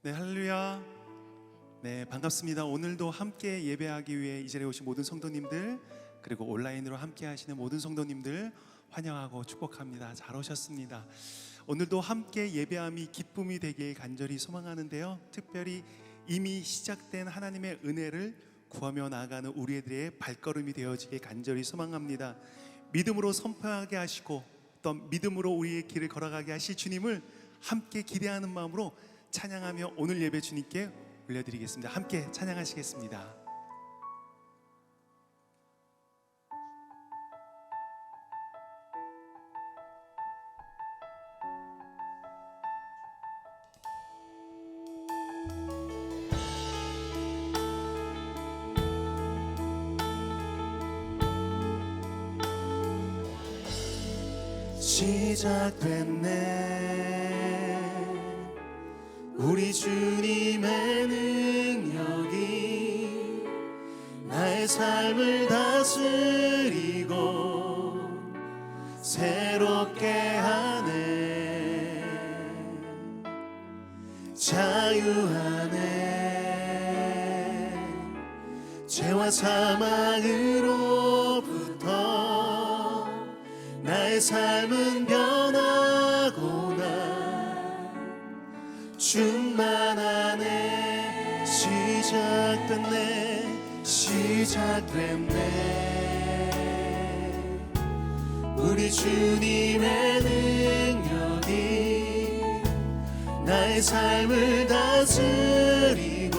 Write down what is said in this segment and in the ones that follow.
네, 할렐루야. 네, 반갑습니다. 오늘도 함께 예배하기 위해 이 자리에 오신 모든 성도님들, 그리고 온라인으로 함께 하시는 모든 성도님들 환영하고 축복합니다. 잘 오셨습니다. 오늘도 함께 예배함이 기쁨이 되길 간절히 소망하는데요, 특별히 이미 시작된 하나님의 은혜를 구하며 나아가는 우리들의 발걸음이 되어지길 간절히 소망합니다. 믿음으로 선포하게 하시고 또 믿음으로 우리의 길을 걸어가게 하실 주님을 함께 기대하는 마음으로 찬양하며 오늘 예배 주님께 올려드리겠습니다. 함께 찬양하시겠습니다. 시작됐네, 우리 주님의 능력이 나의 삶을 다스리고 새롭게 하네. 자유하네, 죄와 사망으로부터 나의 삶은 변하구나. 충만하네, 시작됐네, 시작됐네. 우리 주님의 능력이 나의 삶을 다스리고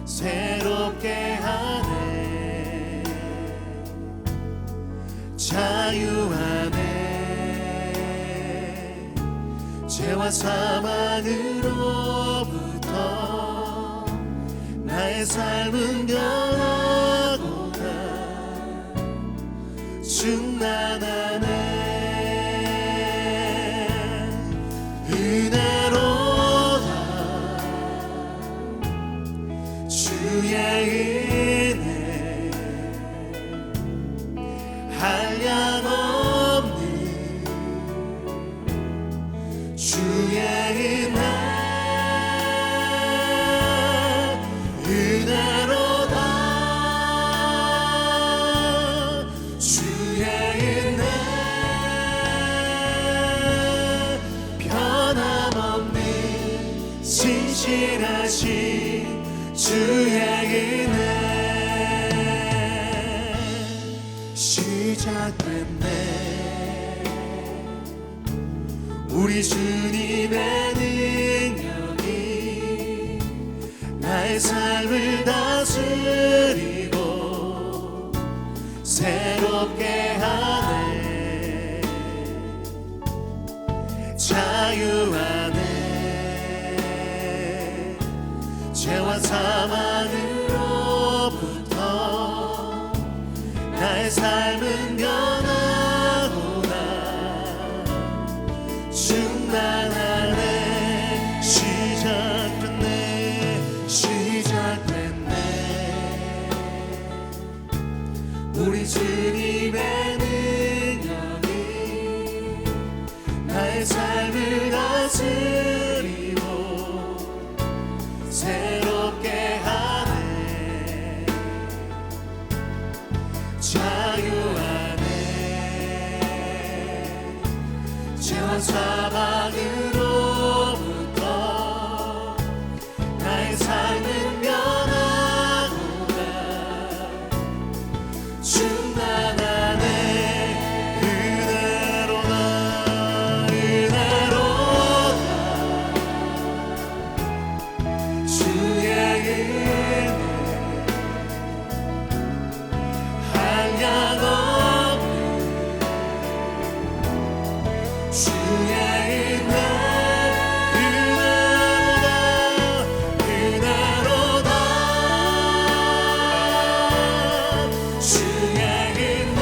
새롭게 하네. 자유하네, 죄와 사망으로부터 나의 삶은 변하구나. 충만하네, 은혜로다. 주의 은혜 한량없는 주의 은혜, 은혜로다. 주의 은혜 변함없는 신실하신 주의 은혜. 시작됐네, 우리 주님의 능력이 나의 삶을 다스리고 새롭게 하네. 자유하네, 죄와 사망으로부터 나의 삶은 변하구나. 충만하네, 시작됐네, 시작됐네. 우리 주님의 능력이 나의 삶을 다스리고 새롭게 하네. 자유하네, 죄와 사망으로부터 나의 삶은 변하구나. 충만하네, 은혜로다, 은혜로다. 주의 은혜 한량없는 주의 은혜, 은혜로다, 은혜로다. 주의 은혜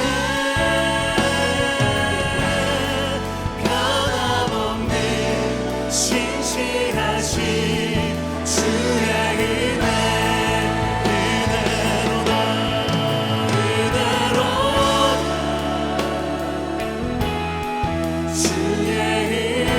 변함없는 신실하신 주의 은혜, 은혜로다, 은혜로다. 주의 은혜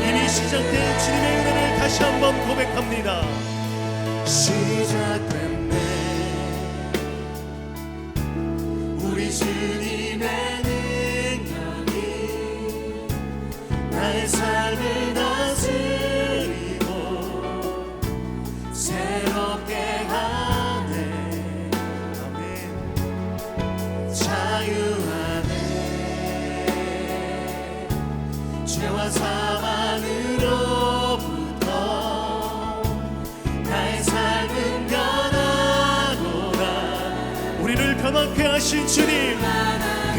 이미 시작된 주님의 은혜를 다시 한번 고백합니다. 시작됐네 우리 주님의 능력이 나의 삶을 다스리고 새롭게 하네. 아멘. 자유하네 죄와 사망으로부터 나의 삶은 변하노라. 우리를 변하게 하신 주님, 그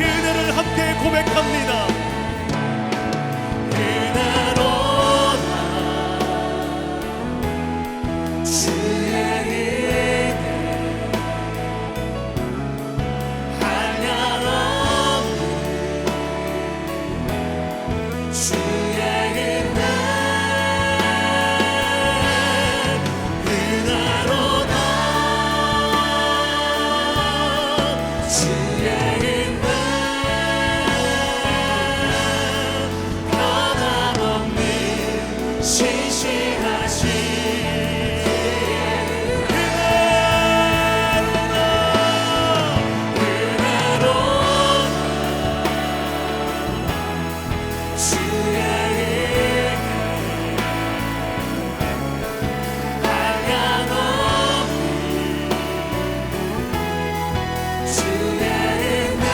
은혜를 함께 고백합니다. 은혜로다 주의 은혜 한량없는 주의 은혜 은혜로다 주의 은혜 변함없는 신실하신 주의 은혜 한량없는 주의 은혜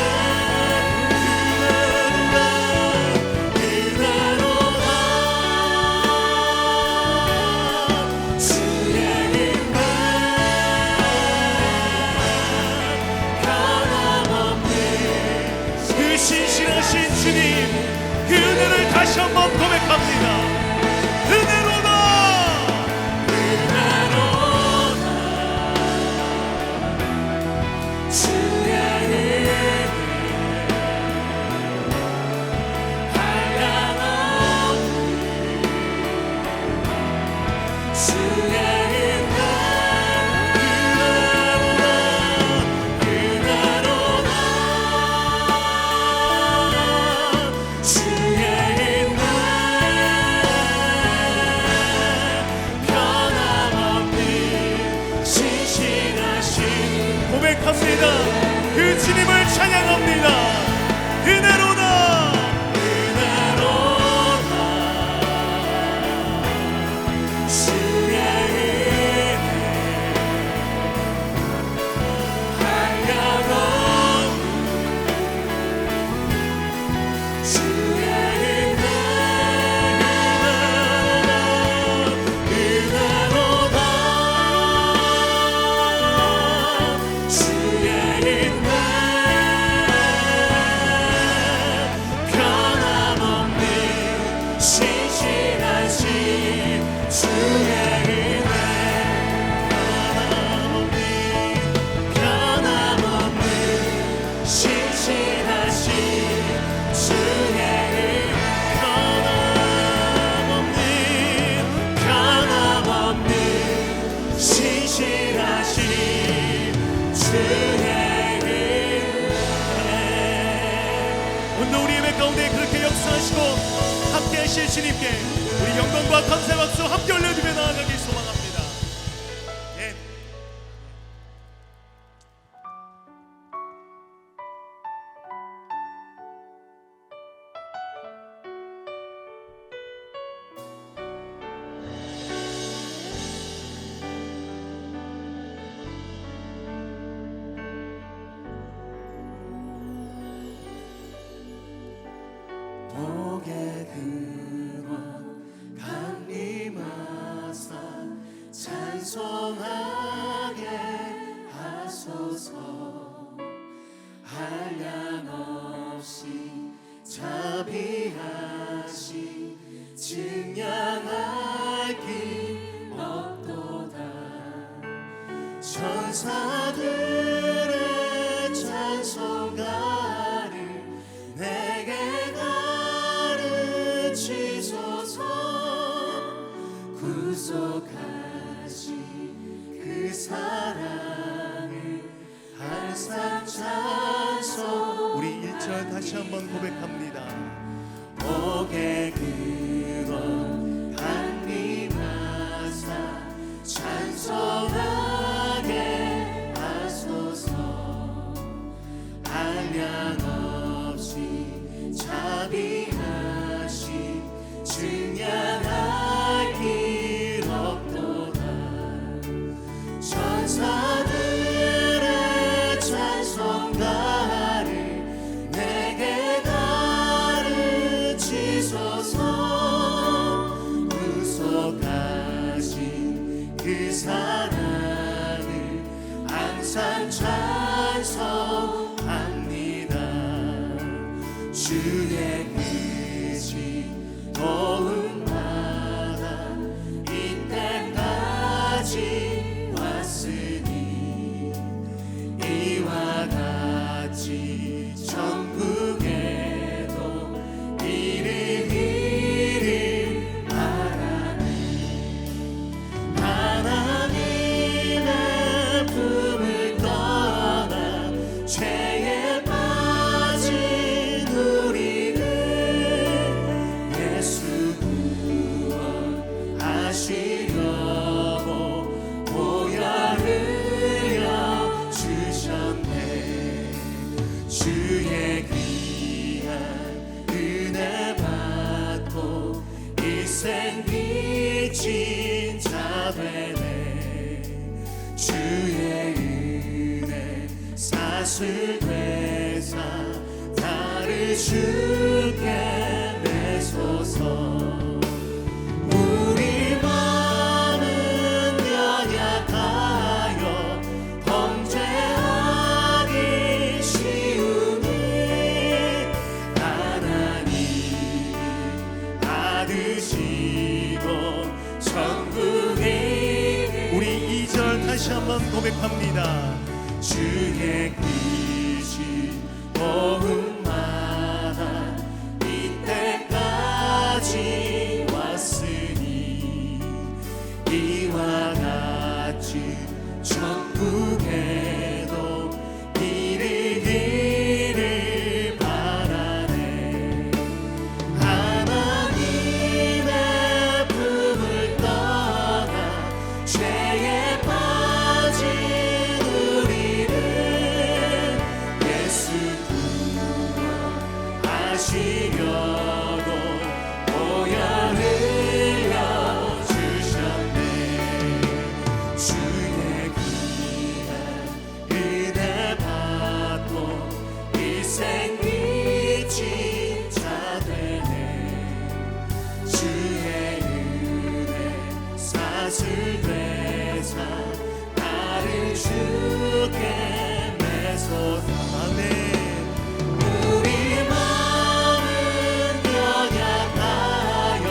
은혜로다 주의 은혜 변함없는 그 신실하신 주님, 그 은혜를 다시 한번 고백합니다. 은혜로다. 은혜로다 주의 은혜 한량없는 주의 은혜 은혜로다 주의 은혜 변함없는 신실하신 고백합니다. 그 주님을 찬양합니다. 은혜로다. 은혜로다 주의 은혜 한량없는 주의 은혜 은혜로다 주의 은혜 변함없는 신실하신 주의 은혜 변함없는 신실하신 주의 은혜 변함없는 신실하신 주의 은혜. 오늘 우리 예배 가운데 그렇게 역사하시고 함께 하실 주님께 우리 영광과 감사의 박수 함께 올려드리며 나아가길 소망합니다. 예. 복의 근원 강림하사 찬송하게 하소서. 한량없이 자비하시 증량할 길 없도다. 천사들의 찬송가를 내게 가르치소서. 구속하신 그 사랑을 항상 찬송. 우리 1절 다시 한번 고백합니다. 복의 빚진 자 되네 주의 은혜 사슬되사 나를 주께 내소서 우리 마음은 연약하여 범죄하기 쉬우니 하나님이 받으시고 천국에 우리 2절 다시 한번 고백합니다. 주의 크신 도움마다 이때까지 왔으니 이와 같이 천국에도 이르기를 바라네 하나님의 품을 떠나 죄에 빠진 우리를 예수 구원하시려고 보혈 흘려 주셨네 주의 귀한 은혜 받고 일생 믿진 자 되네 주의 은혜 사슬되사 나를 주께 내소서 아멘 우리 마음은 연약하여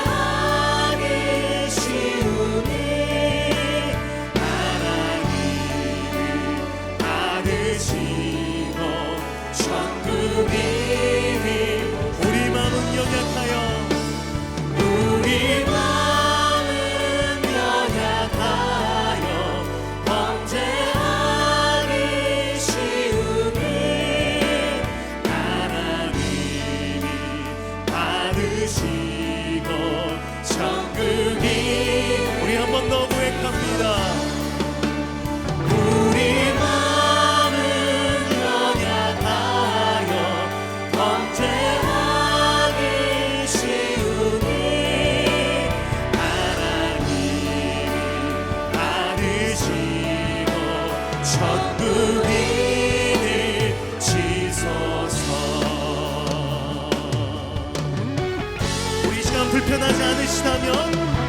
범죄하기 쉬우니 하나님을 받으시고 천국이 우리 마음은 연약하여 우리 마음은 연약하여 범죄하기 쉬우니 하나님이 받으시고 천국이 우리 한 번 더 고백합니다. 우리 마음은 연약하여 범죄하기 쉬우니 하나님이 받으시고 천국인을 지소서 우리 시간 불편하지 않으시다면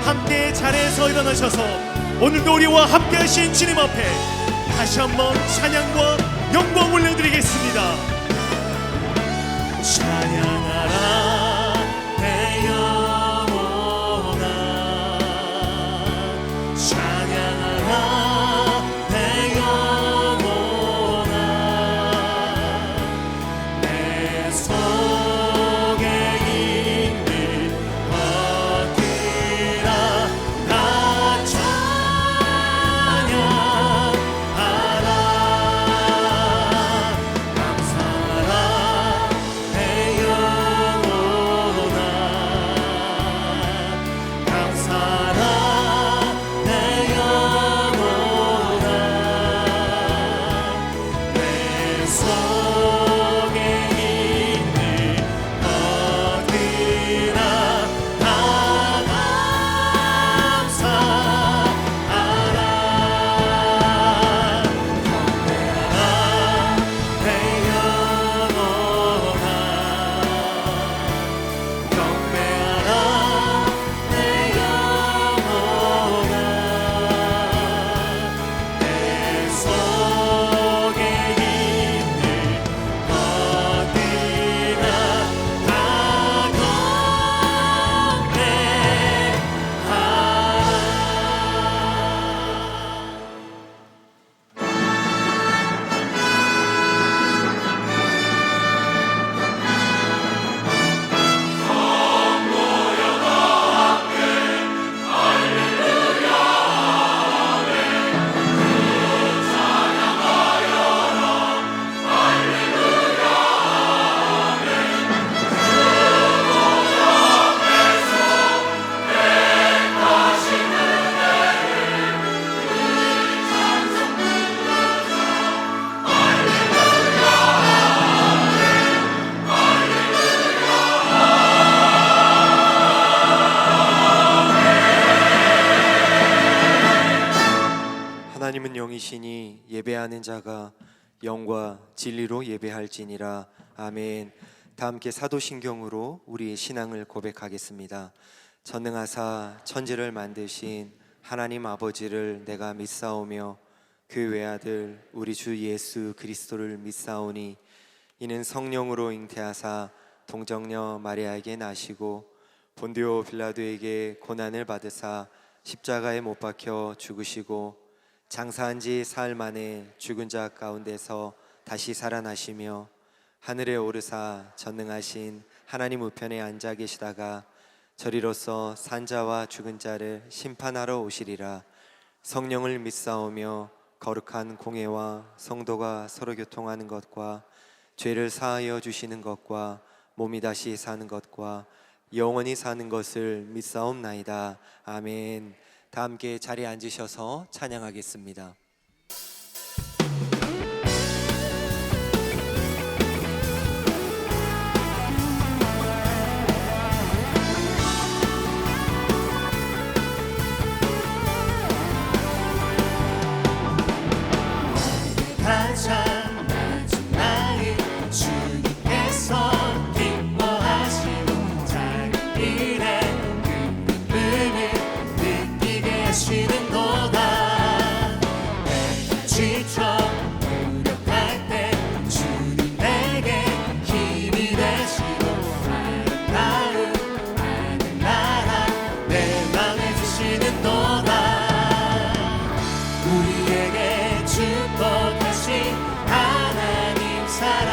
함께 자리에서 일어나셔서 오늘도 우리와 함께 하신 주님 앞에 다시 한번 찬양과 영광 올려드리겠습니다. 찬양하라 내 영혼아 찬양하라 내 영혼아 내 속에 있는 것들아 다 찬양하라 감사하라 내 영혼아 감사하라 내 영혼아 내 속에 있는 것들아 다 감사하라 내 영혼아 경배하라 내 영혼아 내 속에 있는 것들아 다 감사하라 영이시니 예배하는 자가 영과 진리로 예배할지니라. 아멘. 다 함께 사도신경으로 우리의 신앙을 고백하겠습니다. 전능하사 천지를 만드신 하나님 아버지를 내가 믿사오며 그 외아들 우리 주 예수 그리스도를 믿사오니 이는 성령으로 잉태하사 동정녀 마리아에게 나시고 본디오 빌라도에게 고난을 받으사 십자가에 못 박혀 죽으시고 장사한 지 사흘 만에 죽은 자 가운데서 다시 살아나시며 하늘에 오르사 전능하신 하나님 우편에 앉아 계시다가 저리로서 산자와 죽은 자를 심판하러 오시리라. 성령을 믿사오며 거룩한 공예와 성도가 서로 교통하는 것과 죄를 사하여 주시는 것과 몸이 다시 사는 것과 영원히 사는 것을 믿사옵나이다. 아멘. 다 함께 자리에 앉으셔서 찬양하겠습니다. 가장 마지막에 주님께서 기뻐하시고 작은 일에 기쁨을 느끼게 하시는도다. 내가 지쳐 무력할 때 주님 내게 힘이 되시고 아름다운 하늘나라 내 맘에 주시는도다. 우리에게 축복하신 하나님 사랑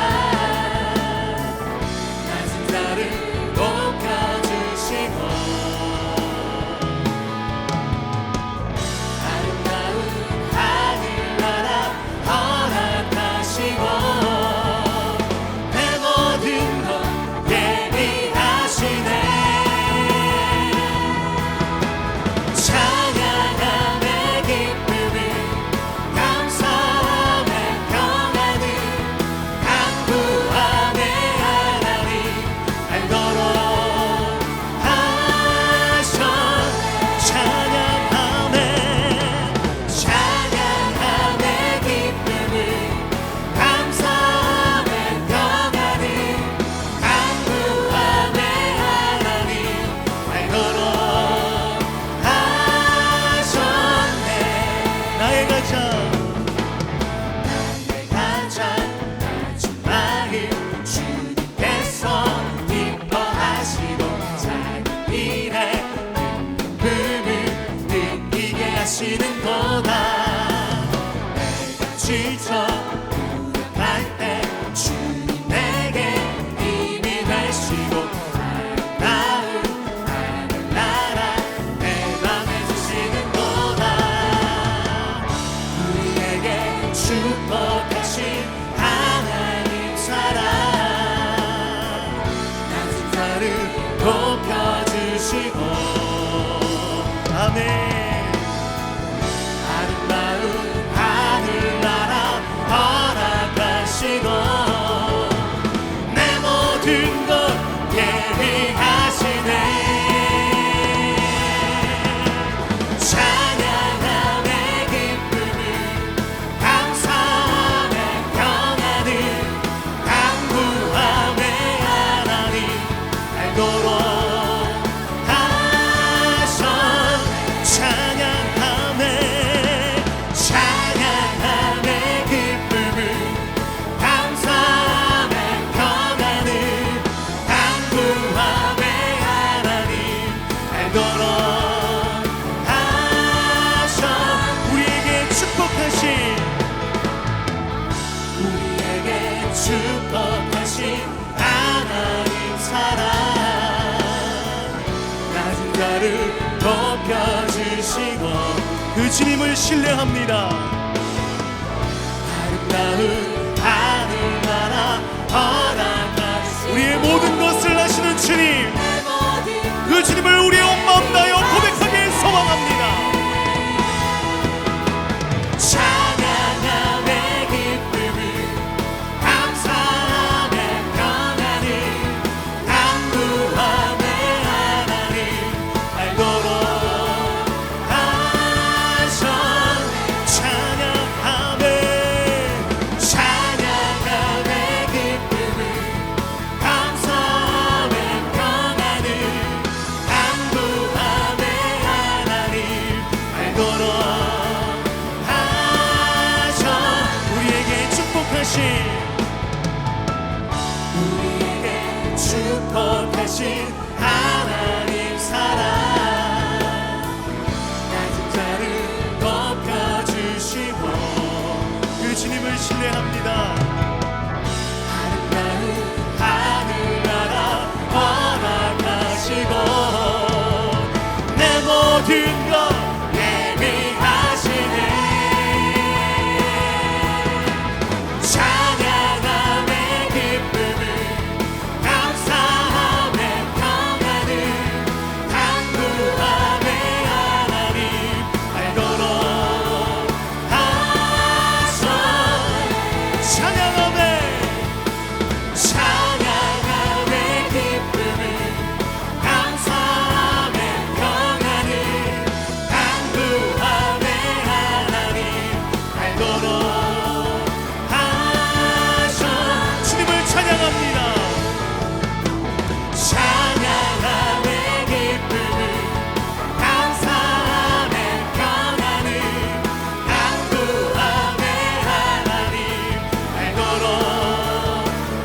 낮은 자를 높여주시고 아름다운 하늘나라 허락하시고 내 모든 것 예비하시네. 찬양함의 기쁨을 감사함의 평안을 강구함의 하나님 알도록 하셨네. 찬양함의 기쁨을 감사함의 평안을 강구함의 하나님 알도록 하셨네. 나의 가장 마지막을 주님께서 기뻐하시고 작은 일에 기쁨을 느끼게 하시는도다. 내가 지쳐 무력할 때 주님 내게 힘이 되시고 아름다운 하늘나라 내 맘에 주시는도다. 우리에게 축복하신 하나님 사랑 낮은 자를 높여주시고 아멘. 아름다운 하늘나라 허락하시고 내 모든 것 예비하시네. 찬양함의 기쁨을 감사함의 평안을 강구함의 하나님 알도록 찬양함의 기쁨을 감사함의 평안을 강구함의 하나님 알도록 하셔. 우리에게 축복하신 하나님 사랑 낮은 자를 높여주시고 그 주님을 신뢰합니다. 아름다운 하늘나라 허락하시고 우리의 모든 것을 아시는 주님, 그 주님을 우리의 온 마음 다하여 고백하길 소망합니다. 찬양함의 기쁨을 감사함의 평안을 강구함의 하나님 알도록 하셨네. 거룩하신 하나님 사랑 낮은 자를 높여주시고 그 주님을 신뢰합니다. 아름다운 하늘나라 허락하시고 내 모든 것 예비하시네 찬양함의 기쁨을 감사함의 평안을 간구함의 하나님 알도록 하소 찬양함의 기쁨을 감사함의 평안을 간구함의 하나님 알도록 하소 주님을 찬양합니다. 찬양함의 기쁨을 감사함의 평안을 간구함의 하나님 알도록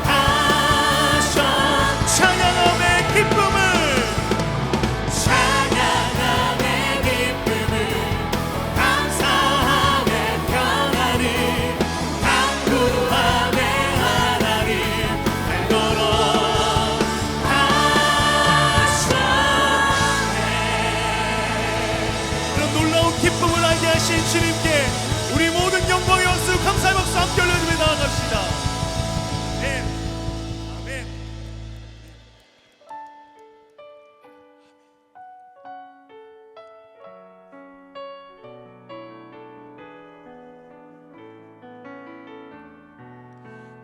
하소 찬양함의 기쁨을 찬양함의 기쁨을 감사함의 평안을 간구함의 하나님 알도록 그런 놀라운 기쁨을 알게 하신 주님께 우리 모든 영광의 박수 감사의 박수 함께 올려주며 나아갑시다. 아멘. 아멘.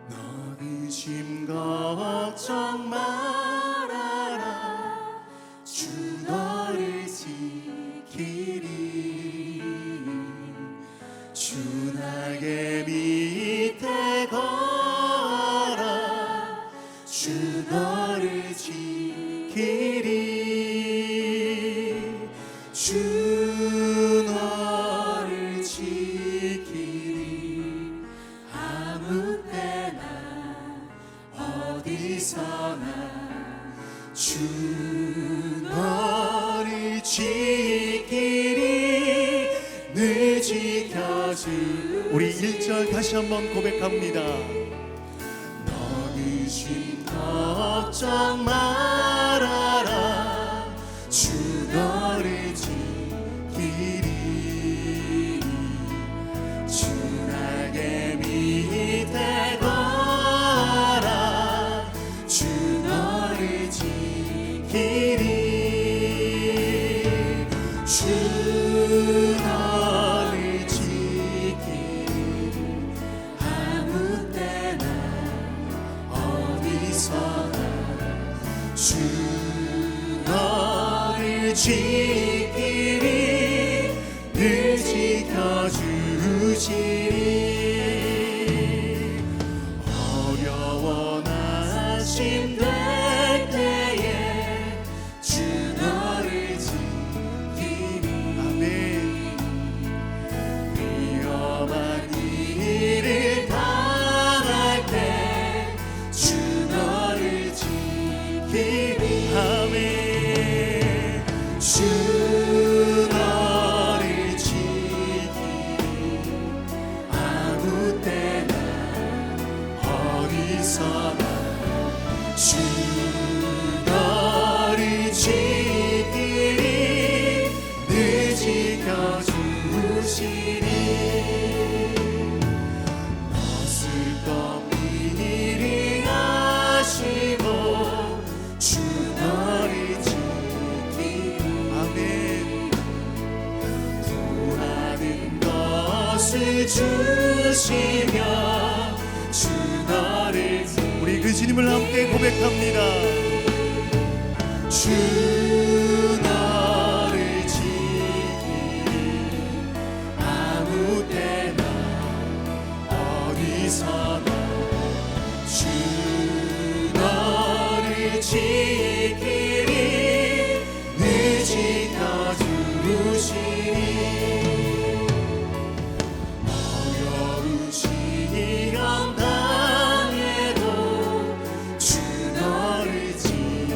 너 근심 걱정 말아라 주 너를 지키리 주 날개 밑에 걸어 주 너를 지키리 주 너를 지키리 아무 때나 어디서나 주 너를 지키리 늘 지켜주 우리 1절 다시 한번 고백합니다. 너 근심 걱정 말아라 주 너를 지키리 주 날개 밑에 걸어 주 너를 지키리 주 너를 지키리 아무 때나 어디서나 주 너를 지키리 늘 지켜주시리 어려워 낙심될 때에 주 너를 지키리 아멘. 위험한 일을 당할 때 주 너를 지키리 아멘. 주 너를 지키리 아무 때나 어디서나 주 너를 지키리 늘 지켜주시리 너 쓸것미리 하시고 주 너를 지키리 아멘. 구하는 것을 주시며 주 너를 우리 그 주님을 함께 고백합니다. 주 너를 지키리 아무 때나 어디서나 주 너를 지키리 늘 지켜주시리 어려운 시험 당해도 주 너를 지키리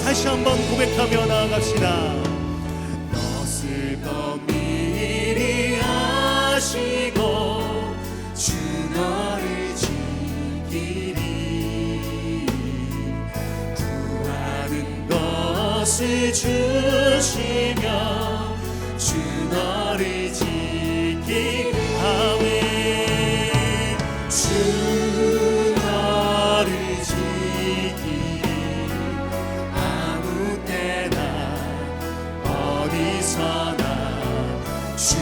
다시 한번 고백하며 나아갑시다. 것을 미리 아시고 주 너를 지키리 구하는 것을 주시며 주 너를 지키리 아멘 주 너를 지키리 아무 때나 어디서나 주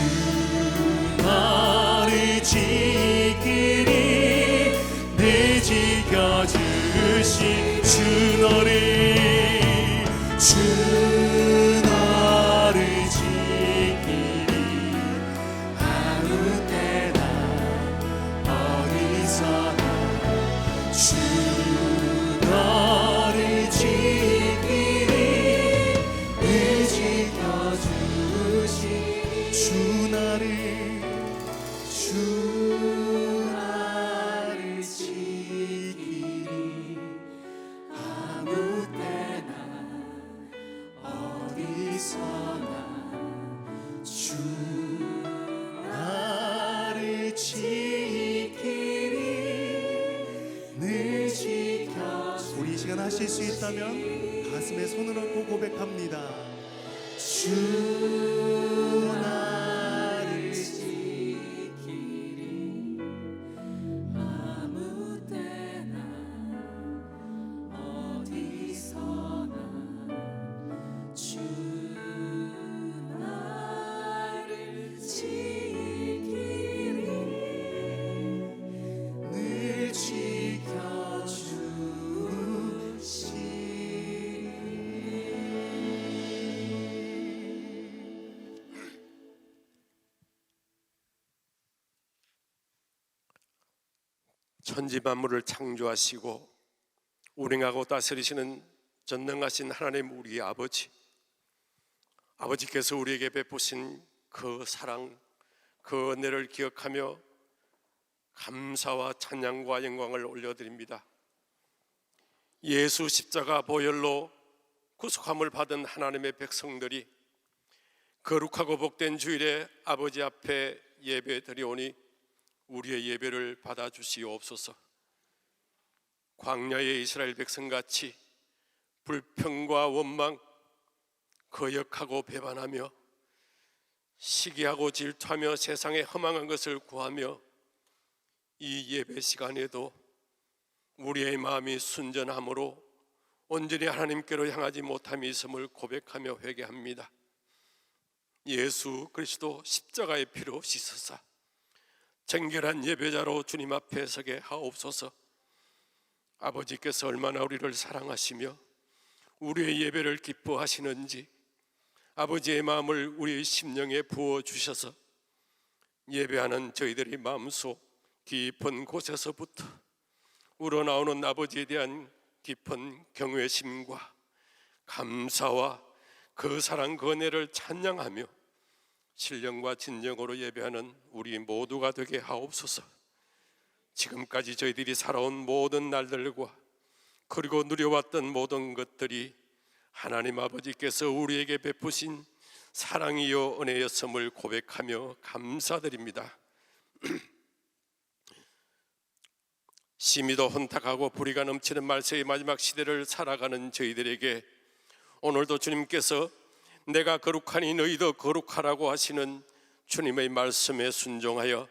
너를 지키리 늘 지켜주시 주 너를 지키리 아무 때나 어디서나 주 너를 지키리 늘 지켜주시 주 나를 지키리 아무 때나 어디서나 주 나를 지키리 늘 지켜주시 우리 이 시간 하실 수 있다면 가슴에 손을 얹고 고백합니다. 주 나를 지키리 아무 때나 어디서나 주 나를 지키리 늘 천지 만물을 창조하시고 운행하고 다스리시는 전능하신 하나님 우리 아버지께서 우리에게 베푸신 그 사랑, 그 은혜를 기억하며 감사와 찬양과 영광을 올려드립니다. 예수 십자가 보혈로 구속함을 받은 하나님의 백성들이 거룩하고 복된 주일에 아버지 앞에 예배 드리오니 우리의 예배를 받아주시옵소서. 광야의 이스라엘 백성같이 불평과 원망, 거역하고 배반하며 시기하고 질투하며 세상에 허망한 것을 구하며 이 예배 시간에도 우리의 마음이 순전함으로 온전히 하나님께로 향하지 못함이 있음을 고백하며 회개합니다. 예수 그리스도 십자가의 피로 씻으사 정결한 예배자로 주님 앞에 서게 하옵소서. 아버지께서 얼마나 우리를 사랑하시며 우리의 예배를 기뻐하시는지 아버지의 마음을 우리의 심령에 부어주셔서 예배하는 저희들의 마음속 깊은 곳에서부터 우러나오는 아버지에 대한 깊은 경외심과 감사와 그 사랑 그 은혜를 찬양하며 신령과 진정으로 예배하는 우리 모두가 되게 하옵소서. 지금까지 저희들이 살아온 모든 날들과 그리고 누려왔던 모든 것들이 하나님 아버지께서 우리에게 베푸신 사랑이요 은혜였음을 고백하며 감사드립니다. 심히도 혼탁하고 불의가 넘치는 말세의 마지막 시대를 살아가는 저희들에게 오늘도 주님께서 내가 거룩하니 너희도 거룩하라고 하시는 주님의 말씀에 순종하여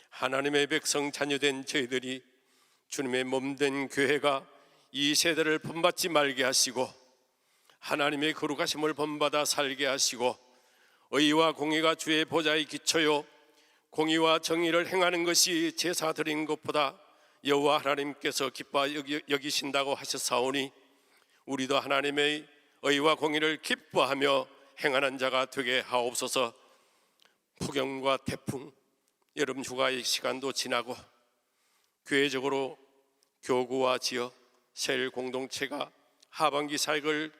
하나님의 백성 자녀된 저희들이 주님의 몸된 교회가 이 세대를 본받지 말게 하시고 하나님의 거룩하심을 본받아 살게 하시고 의와 공의가 주의 보좌의 기초요 공의와 정의를 행하는 것이 제사 드린 것보다 여호와 하나님께서 기뻐 여기신다고 하셨사오니 우리도 하나님의 의와 공의를 기뻐하며 행하는 자가 되게 하옵소서. 폭염과 태풍, 여름 휴가의 시간도 지나고 교회적으로 교구와 지역, 세일 공동체가 하반기 사역을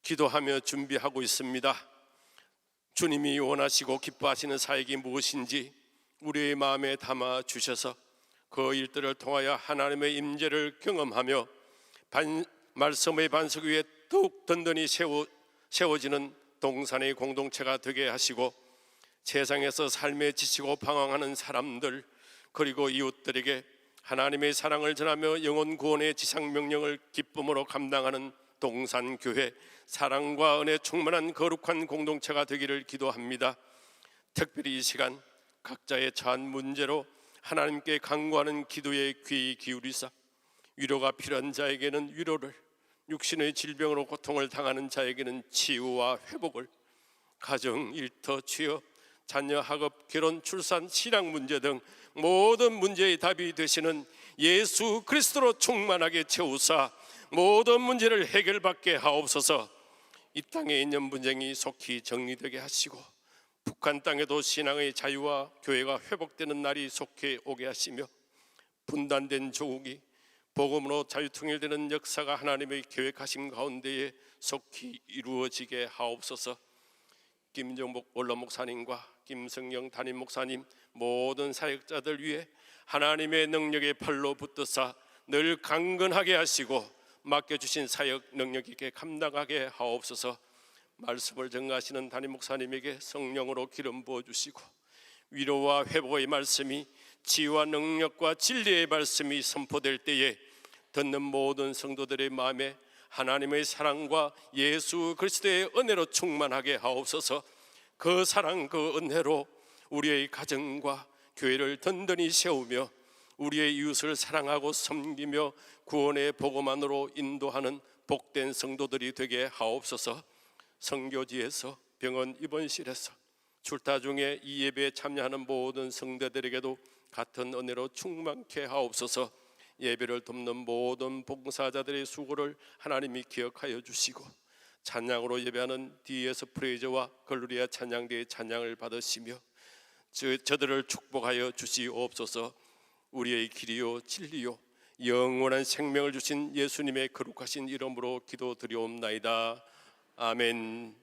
기도하며 준비하고 있습니다. 주님이 원하시고 기뻐하시는 사역이 무엇인지 우리의 마음에 담아 주셔서 그 일들을 통하여 하나님의 임재를 경험하며 말씀의 반석 위에 더욱 든든히 세워지는 동산의 공동체가 되게 하시고, 세상에서 삶에 지치고 방황하는 사람들 그리고 이웃들에게 하나님의 사랑을 전하며 영혼 구원의 지상 명령을 기쁨으로 감당하는 동산교회, 사랑과 은혜 충만한 거룩한 공동체가 되기를 기도합니다. 특별히 이 시간 각자의 처한 문제로 하나님께 간구하는 기도에 귀 기울이사 위로가 필요한 자에게는 위로를, 육신의 질병으로 고통을 당하는 자에게는 치유와 회복을, 가정, 일터, 취업, 자녀, 학업, 결혼, 출산, 신앙 문제 등 모든 문제의 답이 되시는 예수 그리스도로 충만하게 채우사 모든 문제를 해결받게 하옵소서. 이 땅에 있는 분쟁이 속히 정리되게 하시고, 북한 땅에도 신앙의 자유와 교회가 회복되는 날이 속히 오게 하시며, 분단된 조국이 복음으로 자유통일되는 역사가 하나님의 계획하심 가운데에 속히 이루어지게 하옵소서. 김정복 원로 목사님과 김성영 담임 목사님 모든 사역자들 위해 하나님의 능력의 팔로 붙드사 늘 강건하게 하시고 맡겨주신 사역 능력 있게 감당하게 하옵소서. 말씀을 전가하시는 담임 목사님에게 성령으로 기름 부어주시고, 위로와 회복의 말씀이 지혜와 능력과 진리의 말씀이 선포될 때에 듣는 모든 성도들의 마음에 하나님의 사랑과 예수 그리스도의 은혜로 충만하게 하옵소서. 그 사랑 그 은혜로 우리의 가정과 교회를 든든히 세우며 우리의 이웃을 사랑하고 섬기며 구원의 복음만으로 인도하는 복된 성도들이 되게 하옵소서. 선교지에서 병원 입원실에서 출타 중에 이 예배에 참여하는 모든 성도들에게도 같은 은혜로 충만케 하옵소서. 예배를 돕는 모든 봉사자들의 수고를 하나님이 기억하여 주시고, 찬양으로 예배하는 DES 프레이저와 글로리아 찬양대의 찬양을 받으시며 저들을 축복하여 주시옵소서. 우리의 길이요 진리요 영원한 생명을 주신 예수님의 거룩하신 이름으로 기도드리옵나이다. 아멘.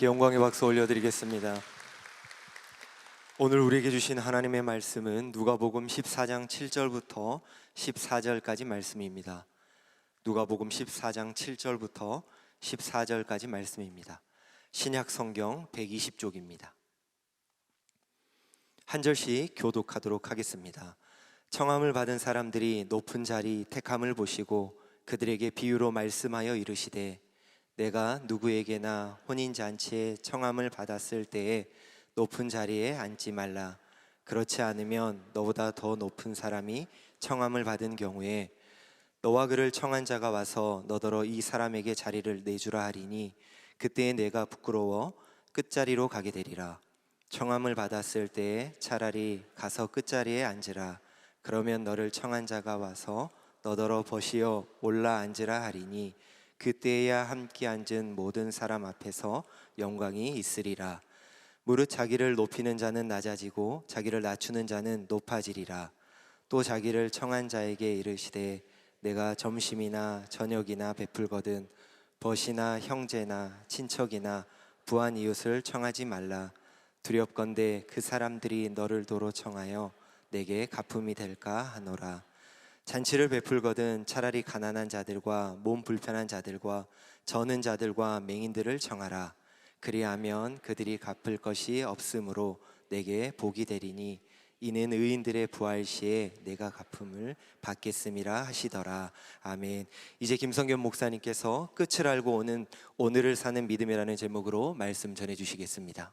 하나님께 영광의 박수 올려드리겠습니다. 오늘 우리에게 주신 하나님의 말씀은 누가복음 14장 7절부터 14절까지 말씀입니다. 누가복음 14장 7절부터 14절까지 말씀입니다. 신약 성경 120쪽입니다. 한 절씩 교독하도록 하겠습니다. 청함을 받은 사람들이 높은 자리 택함을 보시고 그들에게 비유로 말씀하여 이르시되 내가 누구에게나 혼인잔치에 청함을 받았을 때에 높은 자리에 앉지 말라. 그렇지 않으면 너보다 더 높은 사람이 청함을 받은 경우에 너와 그를 청한 자가 와서 너더러 이 사람에게 자리를 내주라 하리니 그때에 내가 부끄러워 끝자리로 가게 되리라. 청함을 받았을 때에 차라리 가서 끝자리에 앉으라. 그러면 너를 청한 자가 와서 너더러 버시어 올라 앉으라 하리니 그때에야 함께 앉은 모든 사람 앞에서 영광이 있으리라. 무릇 자기를 높이는 자는 낮아지고 자기를 낮추는 자는 높아지리라. 또 자기를 청한 자에게 이르시되 내가 점심이나 저녁이나 베풀거든 벗이나 형제나 친척이나 부한 이웃을 청하지 말라. 두렵건대 그 사람들이 너를 도로 청하여 내게 갚음이 될까 하노라. 잔치를 베풀거든 차라리 가난한 자들과 몸 불편한 자들과 저는 자들과 맹인들을 청하라. 그리하면 그들이 갚을 것이 없으므로 내게 복이 되리니 이는 의인들의 부활 시에 내가 갚음을 받겠음이라 하시더라. 아멘. 이제 김성겸 목사님께서 끝을 알고 오는 오늘을 사는 믿음이라는 제목으로 말씀 전해 주시겠습니다.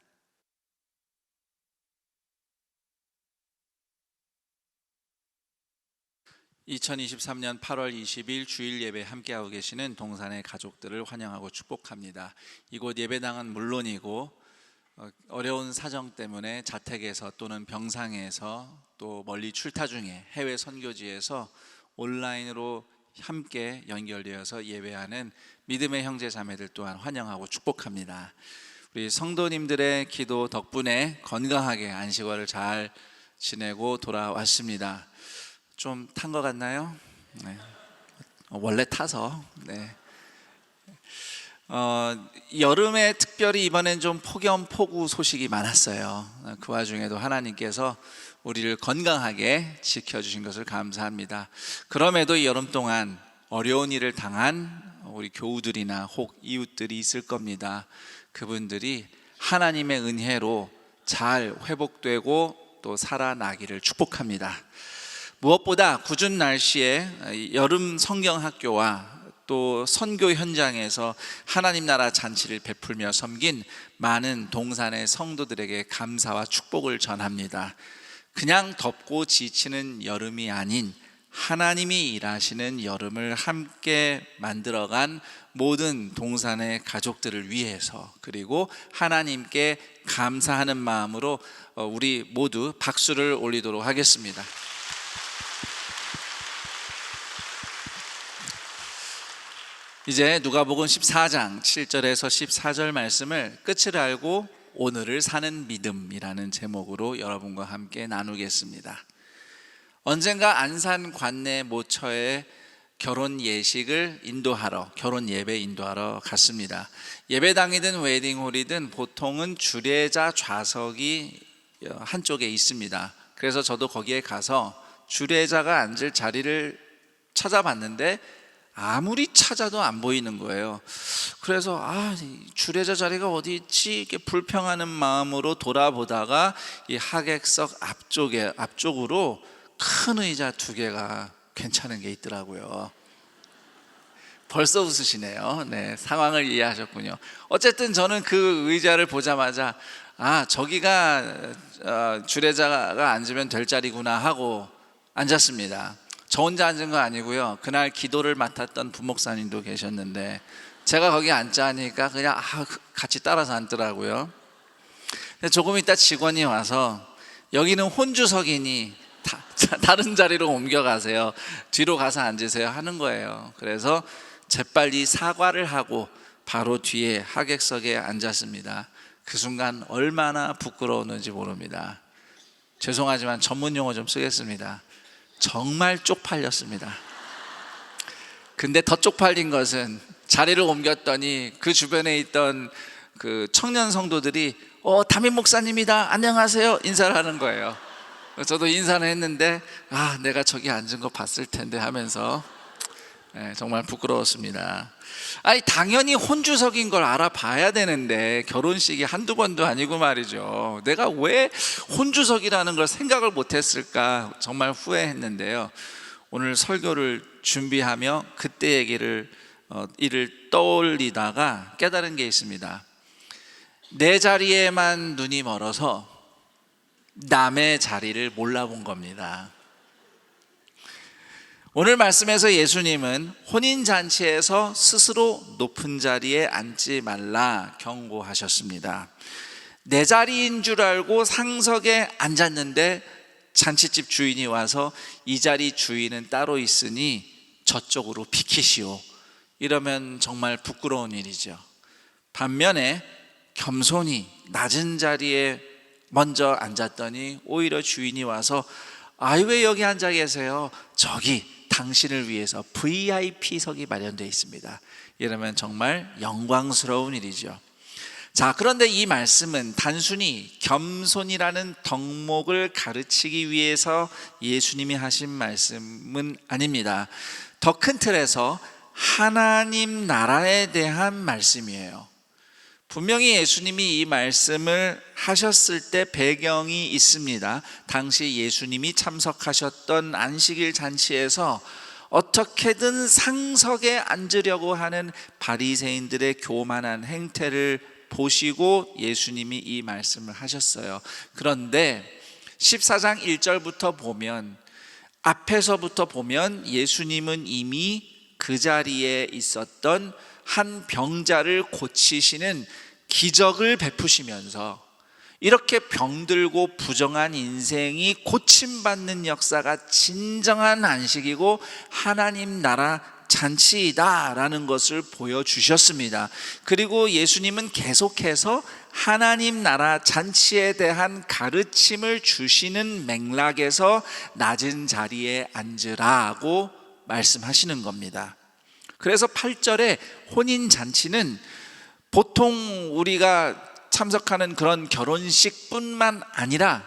2023년 8월 20일 주일 예배 함께하고 계시는 동산의 가족들을 환영하고 축복합니다. 이곳 예배당은 물론이고 어려운 사정 때문에 자택에서 또는 병상에서 또 멀리 출타 중에 해외 선교지에서 온라인으로 함께 연결되어서 예배하는 믿음의 형제 자매들 또한 환영하고 축복합니다. 우리 성도님들의 기도 덕분에 건강하게 안식월을 잘 지내고 돌아왔습니다. 좀 탄 것 같나요? 네. 원래 타서. 네. 여름에 특별히 이번엔 좀 폭염, 폭우 소식이 많았어요. 그 와중에도 하나님께서 우리를 건강하게 지켜주신 것을 감사합니다. 그럼에도 이 여름 동안 어려운 일을 당한 우리 교우들이나 혹 이웃들이 있을 겁니다. 그분들이 하나님의 은혜로 잘 회복되고 또 살아나기를 축복합니다. 무엇보다 궂은 날씨에 여름 성경학교와 또 선교 현장에서 하나님 나라 잔치를 베풀며 섬긴 많은 동산의 성도들에게 감사와 축복을 전합니다. 그냥 덥고 지치는 여름이 아닌 하나님이 일하시는 여름을 함께 만들어간 모든 동산의 가족들을 위해서, 그리고 하나님께 감사하는 마음으로 우리 모두 박수를 올리도록 하겠습니다. 이제 누가복음 14장 7절에서 14절 말씀을 끝을 알고 오늘을 사는 믿음이라는 제목으로 여러분과 함께 나누겠습니다. 언젠가 안산 관내 모처에 결혼 예식을 인도하러, 결혼 예배 인도하러 갔습니다. 예배당이든 웨딩홀이든 보통은 주례자 좌석이 한쪽에 있습니다. 그래서 저도 거기에 가서 주례자가 앉을 자리를 찾아봤는데 아무리 찾아도 안 보이는 거예요. 그래서 주례자 자리가 어디 있지? 이렇게 불평하는 마음으로 돌아보다가 이 하객석 앞쪽으로 큰 의자 2개가 괜찮은 게 있더라고요. 벌써 웃으시네요. 네, 상황을 이해하셨군요. 어쨌든 저는 그 의자를 보자마자 저기가 주례자가 앉으면 될 자리구나 하고 앉았습니다. 저 혼자 앉은 거 아니고요. 그날 기도를 맡았던 부목사님도 계셨는데 제가 거기 앉자 하니까 그냥 같이 따라서 앉더라고요. 근데 조금 있다 직원이 와서 여기는 혼주석이니 다른 자리로 옮겨가세요. 뒤로 가서 앉으세요 하는 거예요. 그래서 재빨리 사과를 하고 바로 뒤에 하객석에 앉았습니다. 그 순간 얼마나 부끄러웠는지 모릅니다. 죄송하지만 전문 용어 좀 쓰겠습니다. 정말 쪽팔렸습니다. 근데 더 쪽팔린 것은 자리를 옮겼더니 그 주변에 있던 그 청년 성도들이 담임 목사님이다, 안녕하세요, 인사를 하는 거예요. 저도 인사를 했는데 내가 저기 앉은 거 봤을 텐데 하면서 정말 부끄러웠습니다. 당연히 혼주석인 걸 알아봐야 되는데 결혼식이 한두 번도 아니고 말이죠. 내가 왜 혼주석이라는 걸 생각을 못했을까 정말 후회했는데요. 오늘 설교를 준비하며 그때 얘기를 이를 떠올리다가 깨달은 게 있습니다. 내 자리에만 눈이 멀어서 남의 자리를 몰라본 겁니다. 오늘 말씀에서 예수님은 혼인잔치에서 스스로 높은 자리에 앉지 말라 경고하셨습니다. 내 자리인 줄 알고 상석에 앉았는데 잔치집 주인이 와서 이 자리 주인은 따로 있으니 저쪽으로 비키시오, 이러면 정말 부끄러운 일이죠. 반면에 겸손히 낮은 자리에 먼저 앉았더니 오히려 주인이 와서 왜 여기 앉아 계세요? 저기 당신을 위해서 VIP석이 마련되어 있습니다. 이러면 정말 영광스러운 일이죠. 자, 그런데 이 말씀은 단순히 겸손이라는 덕목을 가르치기 위해서 예수님이 하신 말씀은 아닙니다. 더 큰 틀에서 하나님 나라에 대한 말씀이에요. 분명히 예수님이 이 말씀을 하셨을 때 배경이 있습니다. 당시 예수님이 참석하셨던 안식일 잔치에서 어떻게든 상석에 앉으려고 하는 바리새인들의 교만한 행태를 보시고 예수님이 이 말씀을 하셨어요. 그런데 14장 1절부터 보면, 앞에서부터 보면 예수님은 이미 그 자리에 있었던 한 병자를 고치시는 기적을 베푸시면서 이렇게 병들고 부정한 인생이 고침받는 역사가 진정한 안식이고 하나님 나라 잔치이다라는 것을 보여주셨습니다. 그리고 예수님은 계속해서 하나님 나라 잔치에 대한 가르침을 주시는 맥락에서 낮은 자리에 앉으라고 말씀하시는 겁니다. 그래서 8절에 혼인잔치는 보통 우리가 참석하는 그런 결혼식뿐만 아니라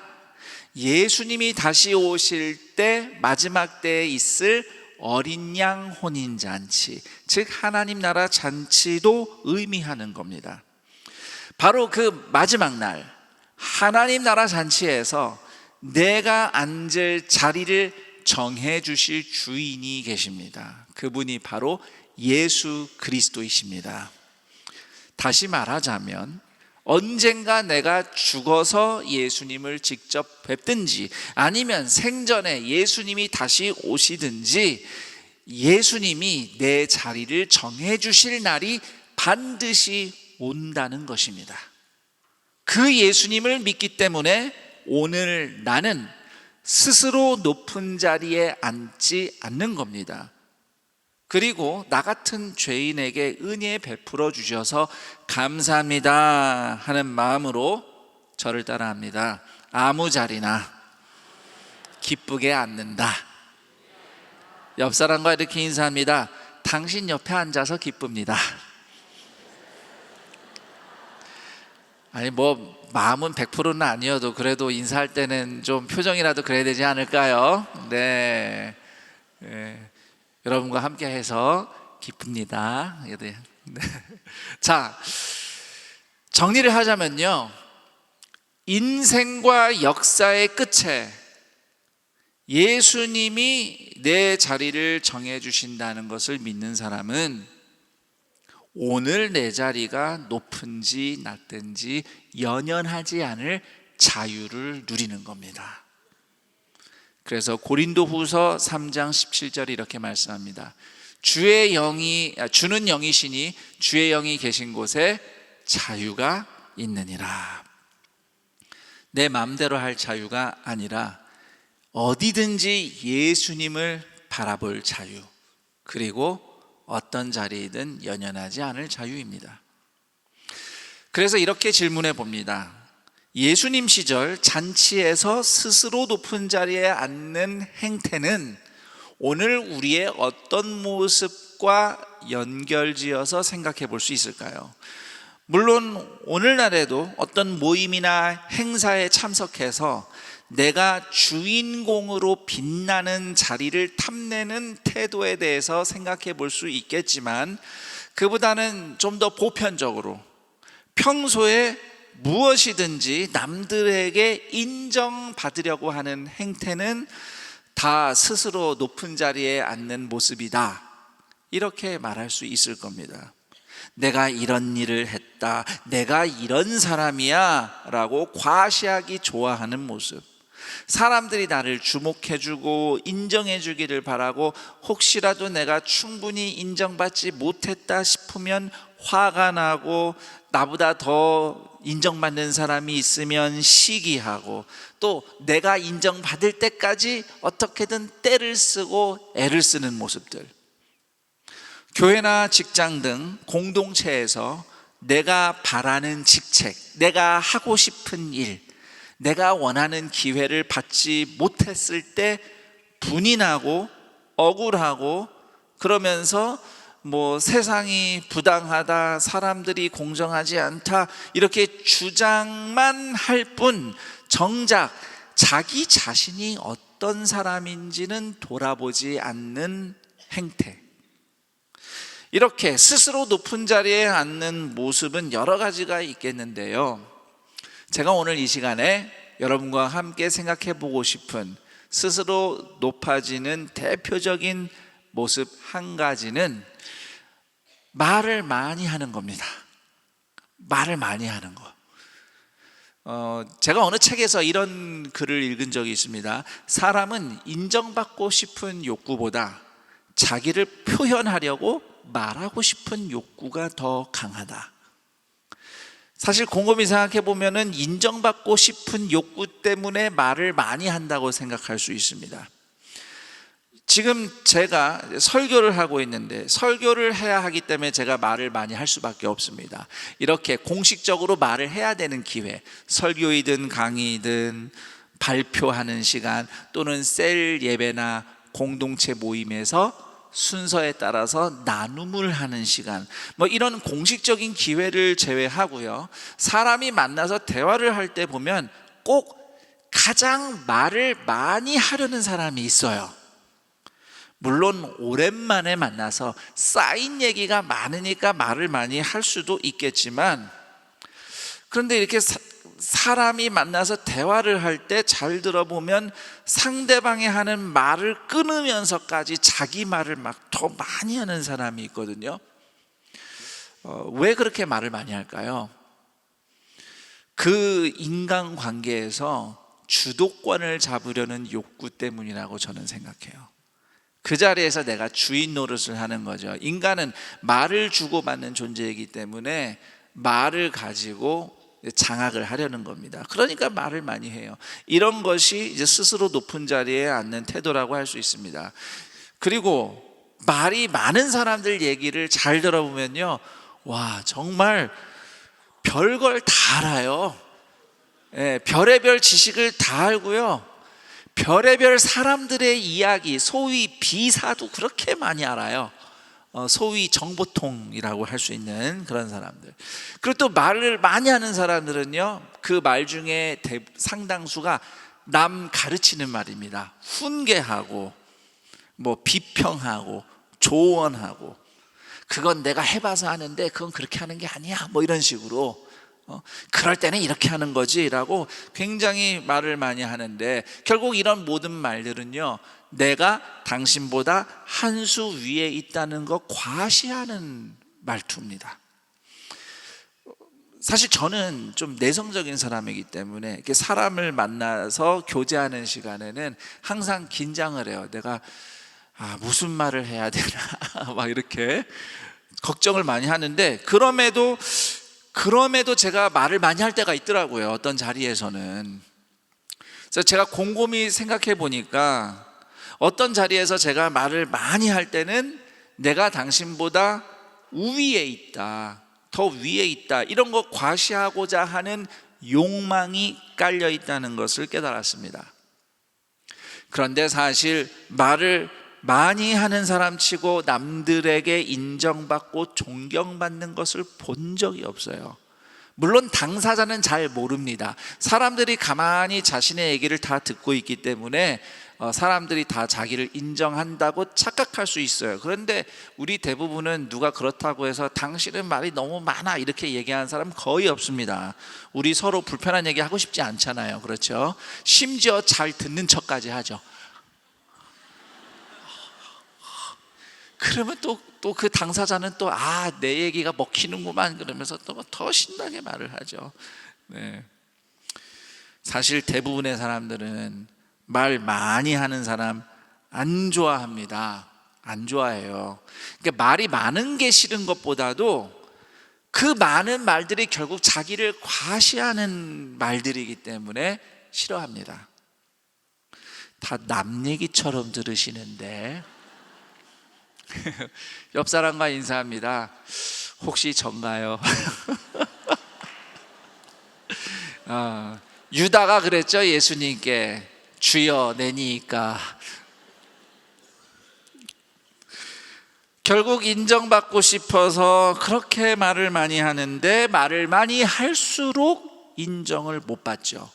예수님이 다시 오실 때 마지막 때에 있을 어린 양 혼인잔치, 즉 하나님 나라 잔치도 의미하는 겁니다. 바로 그 마지막 날 하나님 나라 잔치에서 내가 앉을 자리를 정해 주실 주인이 계십니다. 그분이 바로 예수 그리스도이십니다. 다시 말하자면 언젠가 내가 죽어서 예수님을 직접 뵙든지 아니면 생전에 예수님이 다시 오시든지 예수님이 내 자리를 정해 주실 날이 반드시 온다는 것입니다. 그 예수님을 믿기 때문에 오늘 나는 스스로 높은 자리에 앉지 않는 겁니다. 그리고 나 같은 죄인에게 은혜 베풀어 주셔서 감사합니다 하는 마음으로 저를 따라합니다. 아무 자리나 기쁘게 앉는다. 옆 사람과 이렇게 인사합니다. 당신 옆에 앉아서 기쁩니다. 아니 마음은 100%는 아니어도 그래도 인사할 때는 좀 표정이라도 그래야 되지 않을까요? 네. 여러분과 함께 해서 기쁩니다. 네. 자, 정리를 하자면요, 인생과 역사의 끝에 예수님이 내 자리를 정해 주신다는 것을 믿는 사람은 오늘 내 자리가 높은지 낮든지 연연하지 않을 자유를 누리는 겁니다. 그래서 고린도후서 3장 17절이 이렇게 말씀합니다. 주는 영이시니 주의 영이 계신 곳에 자유가 있느니라. 내 마음대로 할 자유가 아니라 어디든지 예수님을 바라볼 자유, 그리고 어떤 자리이든 연연하지 않을 자유입니다. 그래서 이렇게 질문해 봅니다. 예수님 시절 잔치에서 스스로 높은 자리에 앉는 행태는 오늘 우리의 어떤 모습과 연결지어서 생각해 볼 수 있을까요? 물론 오늘날에도 어떤 모임이나 행사에 참석해서 내가 주인공으로 빛나는 자리를 탐내는 태도에 대해서 생각해 볼 수 있겠지만, 그보다는 좀 더 보편적으로 평소에 무엇이든지 남들에게 인정받으려고 하는 행태는 다 스스로 높은 자리에 앉는 모습이다, 이렇게 말할 수 있을 겁니다. 내가 이런 일을 했다, 내가 이런 사람이야 라고 과시하기 좋아하는 모습, 사람들이 나를 주목해주고 인정해주기를 바라고 혹시라도 내가 충분히 인정받지 못했다 싶으면 화가 나고, 나보다 더 인정받는 사람이 있으면 시기하고, 또 내가 인정받을 때까지 어떻게든 때를 쓰고 애를 쓰는 모습들. 교회나 직장 등 공동체에서 내가 바라는 직책, 내가 하고 싶은 일, 내가 원하는 기회를 받지 못했을 때 분이 나고 억울하고, 그러면서 세상이 부당하다, 사람들이 공정하지 않다, 이렇게 주장만 할 뿐 정작 자기 자신이 어떤 사람인지는 돌아보지 않는 행태. 이렇게 스스로 높은 자리에 앉는 모습은 여러 가지가 있겠는데요, 제가 오늘 이 시간에 여러분과 함께 생각해 보고 싶은 스스로 높아지는 대표적인 모습 한 가지는 말을 많이 하는 겁니다. 말을 많이 하는 거. 제가 어느 책에서 이런 글을 읽은 적이 있습니다. 사람은 인정받고 싶은 욕구보다 자기를 표현하려고 말하고 싶은 욕구가 더 강하다. 사실 곰곰이 생각해 보면은 인정받고 싶은 욕구 때문에 말을 많이 한다고 생각할 수 있습니다. 지금 제가 설교를 하고 있는데, 설교를 해야 하기 때문에 제가 말을 많이 할 수밖에 없습니다. 이렇게 공식적으로 말을 해야 되는 기회, 설교이든 강의든 발표하는 시간, 또는 셀 예배나 공동체 모임에서 순서에 따라서 나눔을 하는 시간, 이런 공식적인 기회를 제외하고요, 사람이 만나서 대화를 할 때 보면 꼭 가장 말을 많이 하려는 사람이 있어요. 물론 오랜만에 만나서 쌓인 얘기가 많으니까 말을 많이 할 수도 있겠지만, 그런데 이렇게 사람이 만나서 대화를 할 때 잘 들어보면 상대방이 하는 말을 끊으면서까지 자기 말을 막 더 많이 하는 사람이 있거든요. 왜 그렇게 말을 많이 할까요? 그 인간관계에서 주도권을 잡으려는 욕구 때문이라고 저는 생각해요. 그 자리에서 내가 주인 노릇을 하는 거죠. 인간은 말을 주고받는 존재이기 때문에 말을 가지고 장악을 하려는 겁니다. 그러니까 말을 많이 해요. 이런 것이 이제 스스로 높은 자리에 앉는 태도라고 할 수 있습니다. 그리고 말이 많은 사람들 얘기를 잘 들어보면요, 와, 정말 별걸 다 알아요. 별의별 지식을 다 알고요, 별의별 사람들의 이야기, 소위 비사도 그렇게 많이 알아요. 소위 정보통이라고 할 수 있는 그런 사람들. 그리고 또 말을 많이 하는 사람들은요, 그 말 중에 상당수가 남 가르치는 말입니다. 훈계하고 비평하고 조언하고, 그건 내가 해봐서 하는데 그건 그렇게 하는 게 아니야, 이런 식으로 그럴 때는 이렇게 하는 거지 라고 굉장히 말을 많이 하는데, 결국 이런 모든 말들은요, 내가 당신보다 한 수 위에 있다는 거 과시하는 말투입니다. 사실 저는 좀 내성적인 사람이기 때문에 이렇게 사람을 만나서 교제하는 시간에는 항상 긴장을 해요. 내가 무슨 말을 해야 되나 막 이렇게 걱정을 많이 하는데, 그럼에도 제가 말을 많이 할 때가 있더라고요, 어떤 자리에서는. 그래서 제가 곰곰이 생각해 보니까 어떤 자리에서 제가 말을 많이 할 때는 내가 당신보다 우위에 있다, 더 위에 있다, 이런 거 과시하고자 하는 욕망이 깔려 있다는 것을 깨달았습니다. 그런데 사실 말을 많이 하는 사람 치고 남들에게 인정받고 존경받는 것을 본 적이 없어요. 물론 당사자는 잘 모릅니다. 사람들이 가만히 자신의 얘기를 다 듣고 있기 때문에 사람들이 다 자기를 인정한다고 착각할 수 있어요. 그런데 우리 대부분은 누가 그렇다고 해서 당신은 말이 너무 많아 이렇게 얘기하는 사람 거의 없습니다. 우리 서로 불편한 얘기 하고 싶지 않잖아요. 그렇죠? 심지어 잘 듣는 척까지 하죠. 그러면 또 그 당사자는 또 내 얘기가 먹히는구만 그러면서 또 더 신나게 말을 하죠. 네. 사실 대부분의 사람들은 말 많이 하는 사람 안 좋아합니다. 안 좋아해요. 그러니까 말이 많은 게 싫은 것보다도 그 많은 말들이 결국 자기를 과시하는 말들이기 때문에 싫어합니다. 다 남 얘기처럼 들으시는데 옆 사람과 인사합니다. 혹시 전가요? 유다가 그랬죠. 예수님께 주여 내니까. 결국 인정받고 싶어서 그렇게 말을 많이 하는데 말을 많이 할수록 인정을 못 받죠.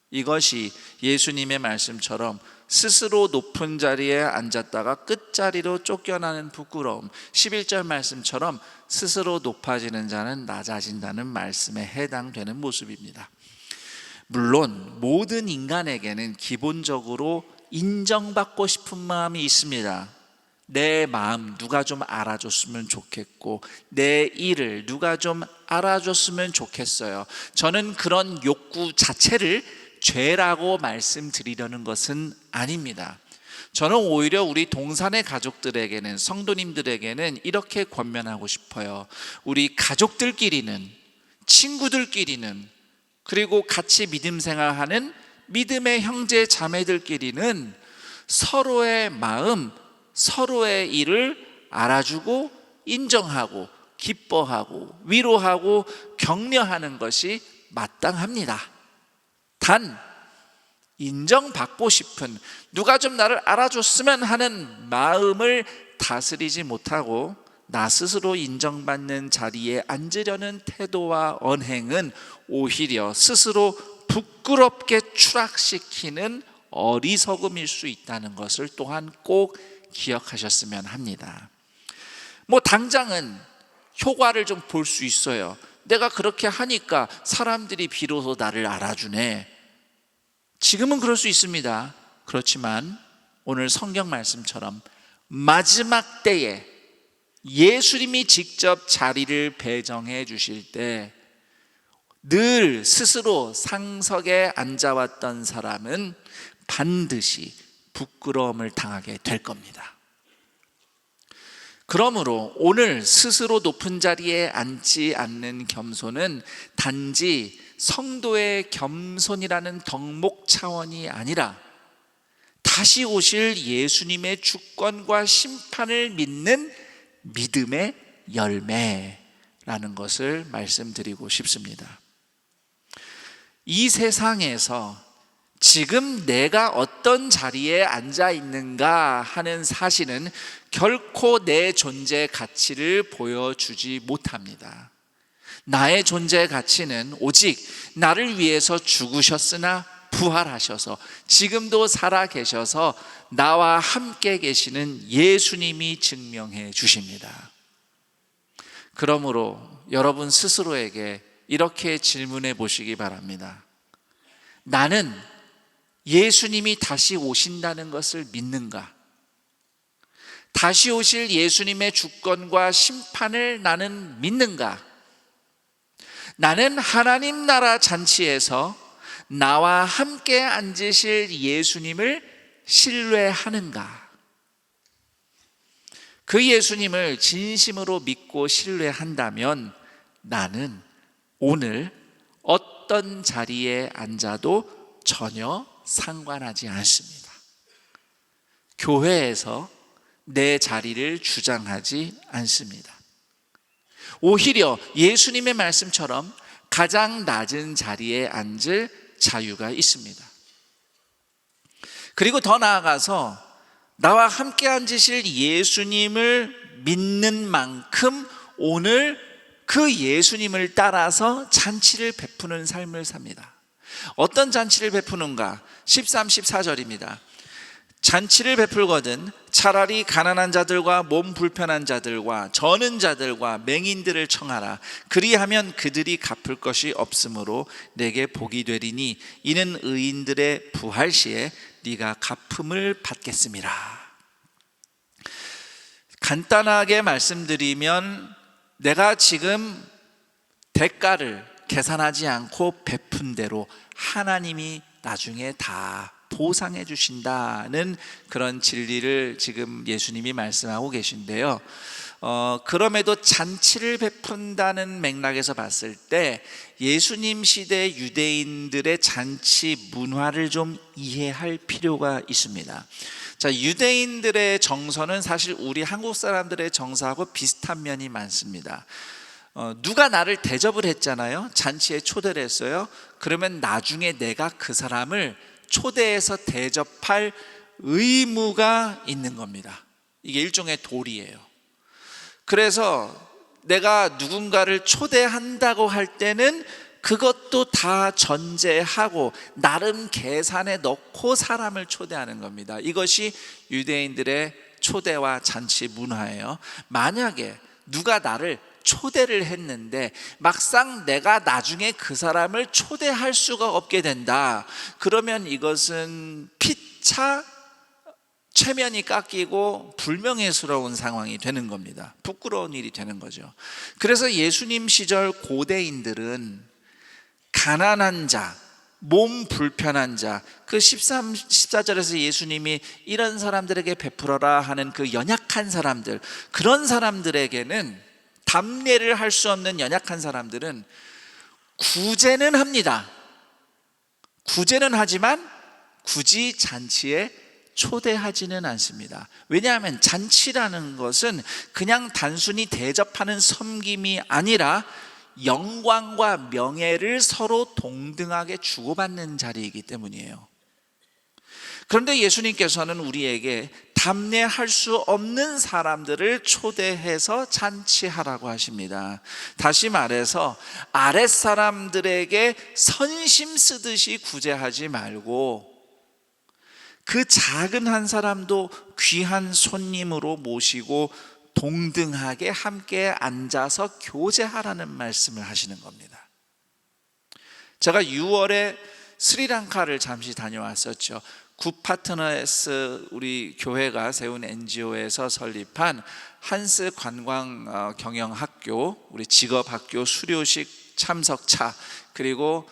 이것이 예수님의 말씀처럼 스스로 높은 자리에 앉았다가 끝자리로 쫓겨나는 부끄러움, 11절 말씀처럼 스스로 높아지는 자는 낮아진다는 말씀에 해당되는 모습입니다. 물론 모든 인간에게는 기본적으로 인정받고 싶은 마음이 있습니다. 내 마음 누가 좀 알아줬으면 좋겠고 내 일을 누가 좀 알아줬으면 좋겠어요. 저는 그런 욕구 자체를 죄라고 말씀드리려는 것은 아닙니다. 저는 오히려 우리 동산의 가족들에게는, 성도님들에게는 이렇게 권면하고 싶어요. 우리 가족들끼리는, 친구들끼리는, 그리고 같이 믿음 생활하는 믿음의 형제 자매들끼리는 서로의 마음, 서로의 일을 알아주고 인정하고 기뻐하고 위로하고 격려하는 것이 마땅합니다. 단 인정받고 싶은, 누가 좀 나를 알아줬으면 하는 마음을 다스리지 못하고 나 스스로 인정받는 자리에 앉으려는 태도와 언행은 오히려 스스로 부끄럽게 추락시키는 어리석음일 수 있다는 것을 또한 꼭 기억하셨으면 합니다. 당장은 효과를 좀 볼 수 있어요. 내가 그렇게 하니까 사람들이 비로소 나를 알아주네. 지금은 그럴 수 있습니다. 그렇지만 오늘 성경 말씀처럼 마지막 때에 예수님이 직접 자리를 배정해 주실 때 늘 스스로 상석에 앉아왔던 사람은 반드시 부끄러움을 당하게 될 겁니다. 그러므로 오늘 스스로 높은 자리에 앉지 않는 겸손은 단지 성도의 겸손이라는 덕목 차원이 아니라 다시 오실 예수님의 주권과 심판을 믿는 믿음의 열매라는 것을 말씀드리고 싶습니다. 이 세상에서 지금 내가 어떤 자리에 앉아 있는가 하는 사실은 결코 내 존재 가치를 보여주지 못합니다. 나의 존재 가치는 오직 나를 위해서 죽으셨으나 부활하셔서 지금도 살아 계셔서 나와 함께 계시는 예수님이 증명해 주십니다. 그러므로 여러분 스스로에게 이렇게 질문해 보시기 바랍니다. 나는 예수님이 다시 오신다는 것을 믿는가? 다시 오실 예수님의 주권과 심판을 나는 믿는가? 나는 하나님 나라 잔치에서 나와 함께 앉으실 예수님을 신뢰하는가? 그 예수님을 진심으로 믿고 신뢰한다면 나는 오늘 어떤 자리에 앉아도 전혀 상관하지 않습니다. 교회에서 내 자리를 주장하지 않습니다. 오히려 예수님의 말씀처럼 가장 낮은 자리에 앉을 자유가 있습니다. 그리고 더 나아가서 나와 함께 앉으실 예수님을 믿는 만큼 오늘 그 예수님을 따라서 잔치를 베푸는 삶을 삽니다. 어떤 잔치를 베푸는가? 13, 14절입니다. 잔치를 베풀거든 차라리 가난한 자들과 몸 불편한 자들과 저는 자들과 맹인들을 청하라. 그리하면 그들이 갚을 것이 없으므로 내게 복이 되리니 이는 의인들의 부활 시에 네가 갚음을 받겠음이라. 간단하게 말씀드리면 내가 지금 대가를 계산하지 않고 베푼 대로 하나님이 나중에 다 보상해 주신다는 그런 진리를 지금 예수님이 말씀하고 계신데요. 그럼에도 잔치를 베푼다는 맥락에서 봤을 때 예수님 시대 유대인들의 잔치 문화를 좀 이해할 필요가 있습니다. 자, 유대인들의 정서는 사실 우리 한국 사람들의 정서하고 비슷한 면이 많습니다. 누가 나를 대접을 했잖아요. 잔치에 초대를 했어요. 그러면 나중에 내가 그 사람을 초대해서 대접할 의무가 있는 겁니다. 이게 일종의 도리예요. 그래서 내가 누군가를 초대한다고 할 때는 그것도 다 전제하고 나름 계산에 넣고 사람을 초대하는 겁니다. 이것이 유대인들의 초대와 잔치 문화예요. 만약에 누가 나를 초대를 했는데 막상 내가 나중에 그 사람을 초대할 수가 없게 된다. 그러면 이것은 피차 체면이 깎이고 불명예스러운 상황이 되는 겁니다. 부끄러운 일이 되는 거죠. 그래서 예수님 시절 고대인들은 가난한 자, 몸 불편한 자, 그 13, 14절에서 예수님이 이런 사람들에게 베풀어라 하는 그 연약한 사람들, 그런 사람들에게는 담례를 할 수 없는 연약한 사람들은 구제는 합니다. 구제는 하지만 굳이 잔치에 초대하지는 않습니다. 왜냐하면 잔치라는 것은 그냥 단순히 대접하는 섬김이 아니라 영광과 명예를 서로 동등하게 주고받는 자리이기 때문이에요. 그런데 예수님께서는 우리에게 담례할 수 없는 사람들을 초대해서 잔치하라고 하십니다. 다시 말해서 아랫사람들에게 선심 쓰듯이 구제하지 말고 그 작은 한 사람도 귀한 손님으로 모시고 동등하게 함께 앉아서 교제하라는 말씀을 하시는 겁니다. 제가 6월에 스리랑카를 잠시 다녀왔었죠. 굿파트너스 우리 교회가 세운 NGO에서 설립한 한스 관광 경영학교, 우리 직업학교 수료식 참석차, 그리고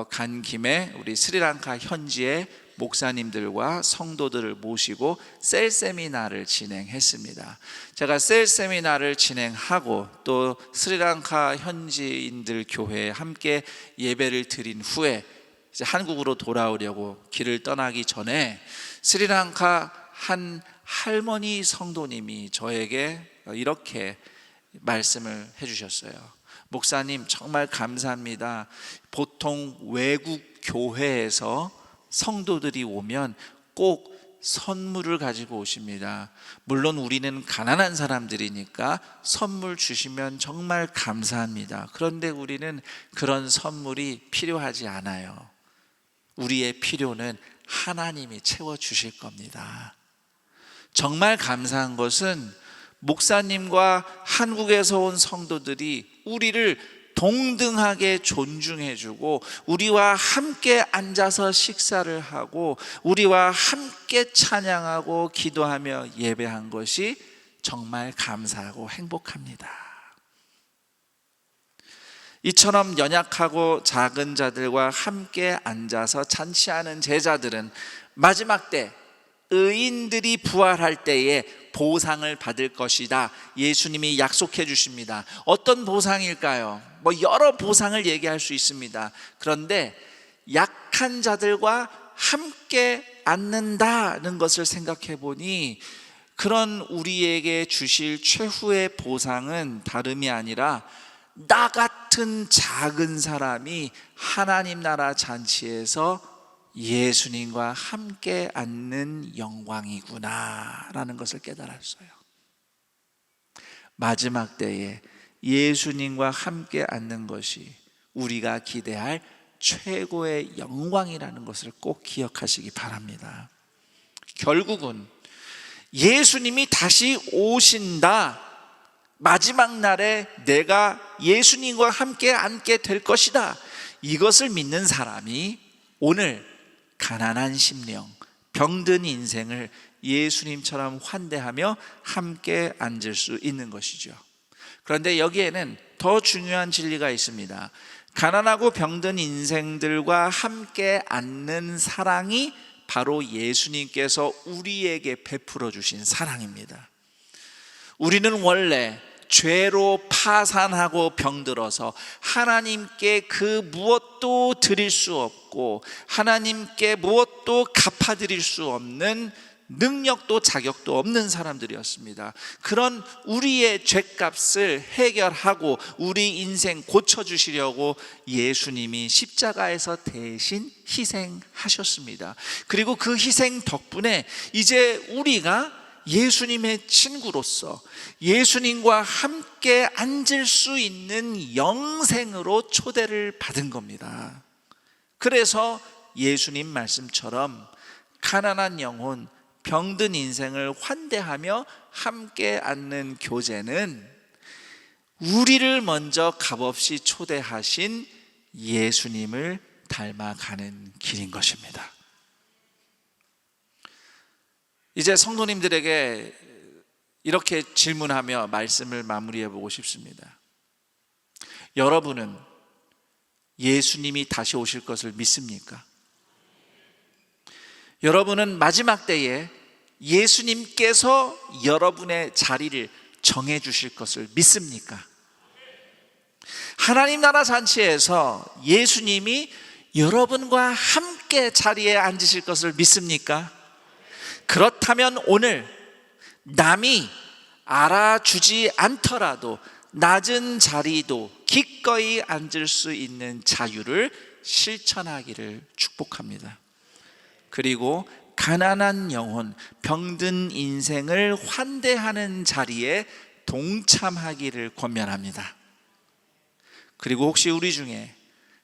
간 김에 우리 스리랑카 현지의 목사님들과 성도들을 모시고 셀 세미나를 진행했습니다. 제가 셀 세미나를 진행하고 또 스리랑카 현지인들 교회에 함께 예배를 드린 후에 이제 한국으로 돌아오려고 길을 떠나기 전에 스리랑카 한 할머니 성도님이 저에게 이렇게 말씀을 해주셨어요. 목사님 정말 감사합니다. 보통 외국 교회에서 성도들이 오면 꼭 선물을 가지고 오십니다. 물론 우리는 가난한 사람들이니까 선물 주시면 정말 감사합니다. 그런데 우리는 그런 선물이 필요하지 않아요. 우리의 필요는 하나님이 채워주실 겁니다. 정말 감사한 것은 목사님과 한국에서 온 성도들이 우리를 동등하게 존중해주고 우리와 함께 앉아서 식사를 하고 우리와 함께 찬양하고 기도하며 예배한 것이 정말 감사하고 행복합니다. 이처럼 연약하고 작은 자들과 함께 앉아서 잔치하는 제자들은 마지막 때 의인들이 부활할 때에 보상을 받을 것이다. 예수님이 약속해 주십니다. 어떤 보상일까요? 여러 보상을 얘기할 수 있습니다. 그런데 약한 자들과 함께 앉는다는 것을 생각해 보니 그런 우리에게 주실 최후의 보상은 다름이 아니라 나 같은 작은 사람이 하나님 나라 잔치에서 예수님과 함께 앉는 영광이구나라는 것을 깨달았어요. 마지막 때에 예수님과 함께 앉는 것이 우리가 기대할 최고의 영광이라는 것을 꼭 기억하시기 바랍니다. 결국은 예수님이 다시 오신다, 마지막 날에 내가 예수님과 함께 앉게 될 것이다, 이것을 믿는 사람이 오늘 가난한 심령, 병든 인생을 예수님처럼 환대하며 함께 앉을 수 있는 것이죠. 그런데 여기에는 더 중요한 진리가 있습니다. 가난하고 병든 인생들과 함께 앉는 사랑이 바로 예수님께서 우리에게 베풀어 주신 사랑입니다. 우리는 원래 죄로 파산하고 병들어서 하나님께 그 무엇도 드릴 수 없고 하나님께 무엇도 갚아드릴 수 없는 능력도 자격도 없는 사람들이었습니다. 그런 우리의 죄값을 해결하고 우리 인생 고쳐주시려고 예수님이 십자가에서 대신 희생하셨습니다. 그리고 그 희생 덕분에 이제 우리가 예수님의 친구로서 예수님과 함께 앉을 수 있는 영생으로 초대를 받은 겁니다. 그래서 예수님 말씀처럼 가난한 영혼, 병든 인생을 환대하며 함께 앉는 교제는 우리를 먼저 값없이 초대하신 예수님을 닮아가는 길인 것입니다. 이제 성도님들에게 이렇게 질문하며 말씀을 마무리해 보고 싶습니다. 여러분은 예수님이 다시 오실 것을 믿습니까? 여러분은 마지막 때에 예수님께서 여러분의 자리를 정해 주실 것을 믿습니까? 하나님 나라 잔치에서 예수님이 여러분과 함께 자리에 앉으실 것을 믿습니까? 그렇다면 오늘 남이 알아주지 않더라도 낮은 자리도 기꺼이 앉을 수 있는 자유를 실천하기를 축복합니다. 그리고 가난한 영혼, 병든 인생을 환대하는 자리에 동참하기를 권면합니다. 그리고 혹시 우리 중에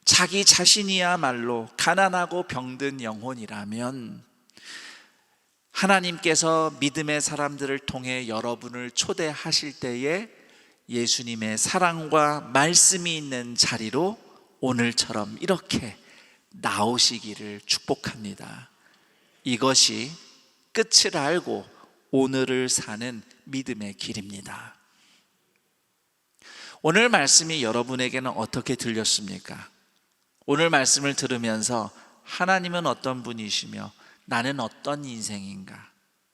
자기 자신이야말로 가난하고 병든 영혼이라면 하나님께서 믿음의 사람들을 통해 여러분을 초대하실 때에 예수님의 사랑과 말씀이 있는 자리로 오늘처럼 이렇게 나오시기를 축복합니다. 이것이 끝을 알고 오늘을 사는 믿음의 길입니다. 오늘 말씀이 여러분에게는 어떻게 들렸습니까? 오늘 말씀을 들으면서 하나님은 어떤 분이시며 나는 어떤 인생인가?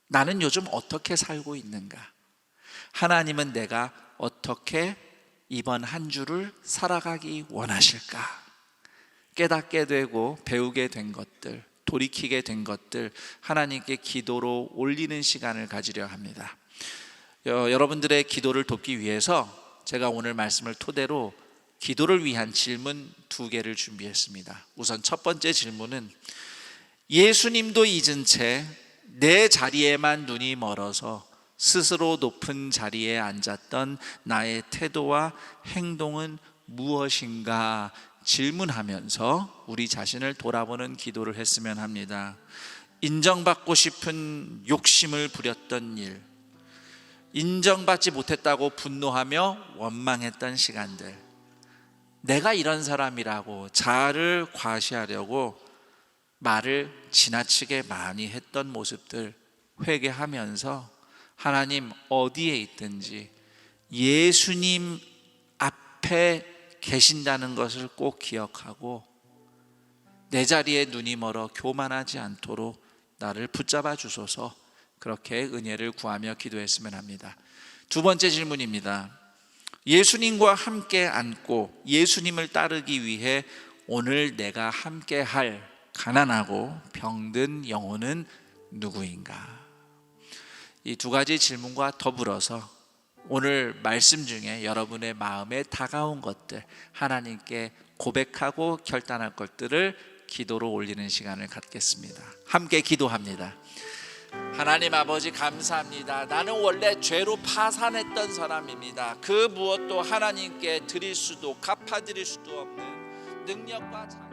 나는 요즘 어떻게 살고 있는가? 하나님은 내가 어떻게 이번 한 주를 살아가기 원하실까? 깨닫게 되고 배우게 된 것들, 돌이키게 된 것들 하나님께 기도로 올리는 시간을 가지려 합니다. 여러분들의 기도를 돕기 위해서 제가 오늘 말씀을 토대로 기도를 위한 질문 2개를 준비했습니다. 우선 첫 번째 질문은 예수님도 잊은 채 내 자리에만 눈이 멀어서 스스로 높은 자리에 앉았던 나의 태도와 행동은 무엇인가 질문하면서 우리 자신을 돌아보는 기도를 했으면 합니다. 인정받고 싶은 욕심을 부렸던 일, 인정받지 못했다고 분노하며 원망했던 시간들, 내가 이런 사람이라고 자아를 과시하려고 말을 지나치게 많이 했던 모습들 회개하면서 하나님 어디에 있든지 예수님 앞에 계신다는 것을 꼭 기억하고 내 자리에 눈이 멀어 교만하지 않도록 나를 붙잡아 주소서, 그렇게 은혜를 구하며 기도했으면 합니다. 2번째 질문입니다. 예수님과 함께 앉고 예수님을 따르기 위해 오늘 내가 함께 할 가난하고 병든 영혼은 누구인가? 이 2가지 질문과 더불어서 오늘 말씀 중에 여러분의 마음에 다가온 것들, 하나님께 고백하고 결단할 것들을 기도로 올리는 시간을 갖겠습니다. 함께 기도합니다. 하나님 아버지, 감사합니다. 나는 원래 죄로 파산했던 사람입니다. 그 무엇도 하나님께 드릴 수도 갚아드릴 수도 없는 능력과 자격.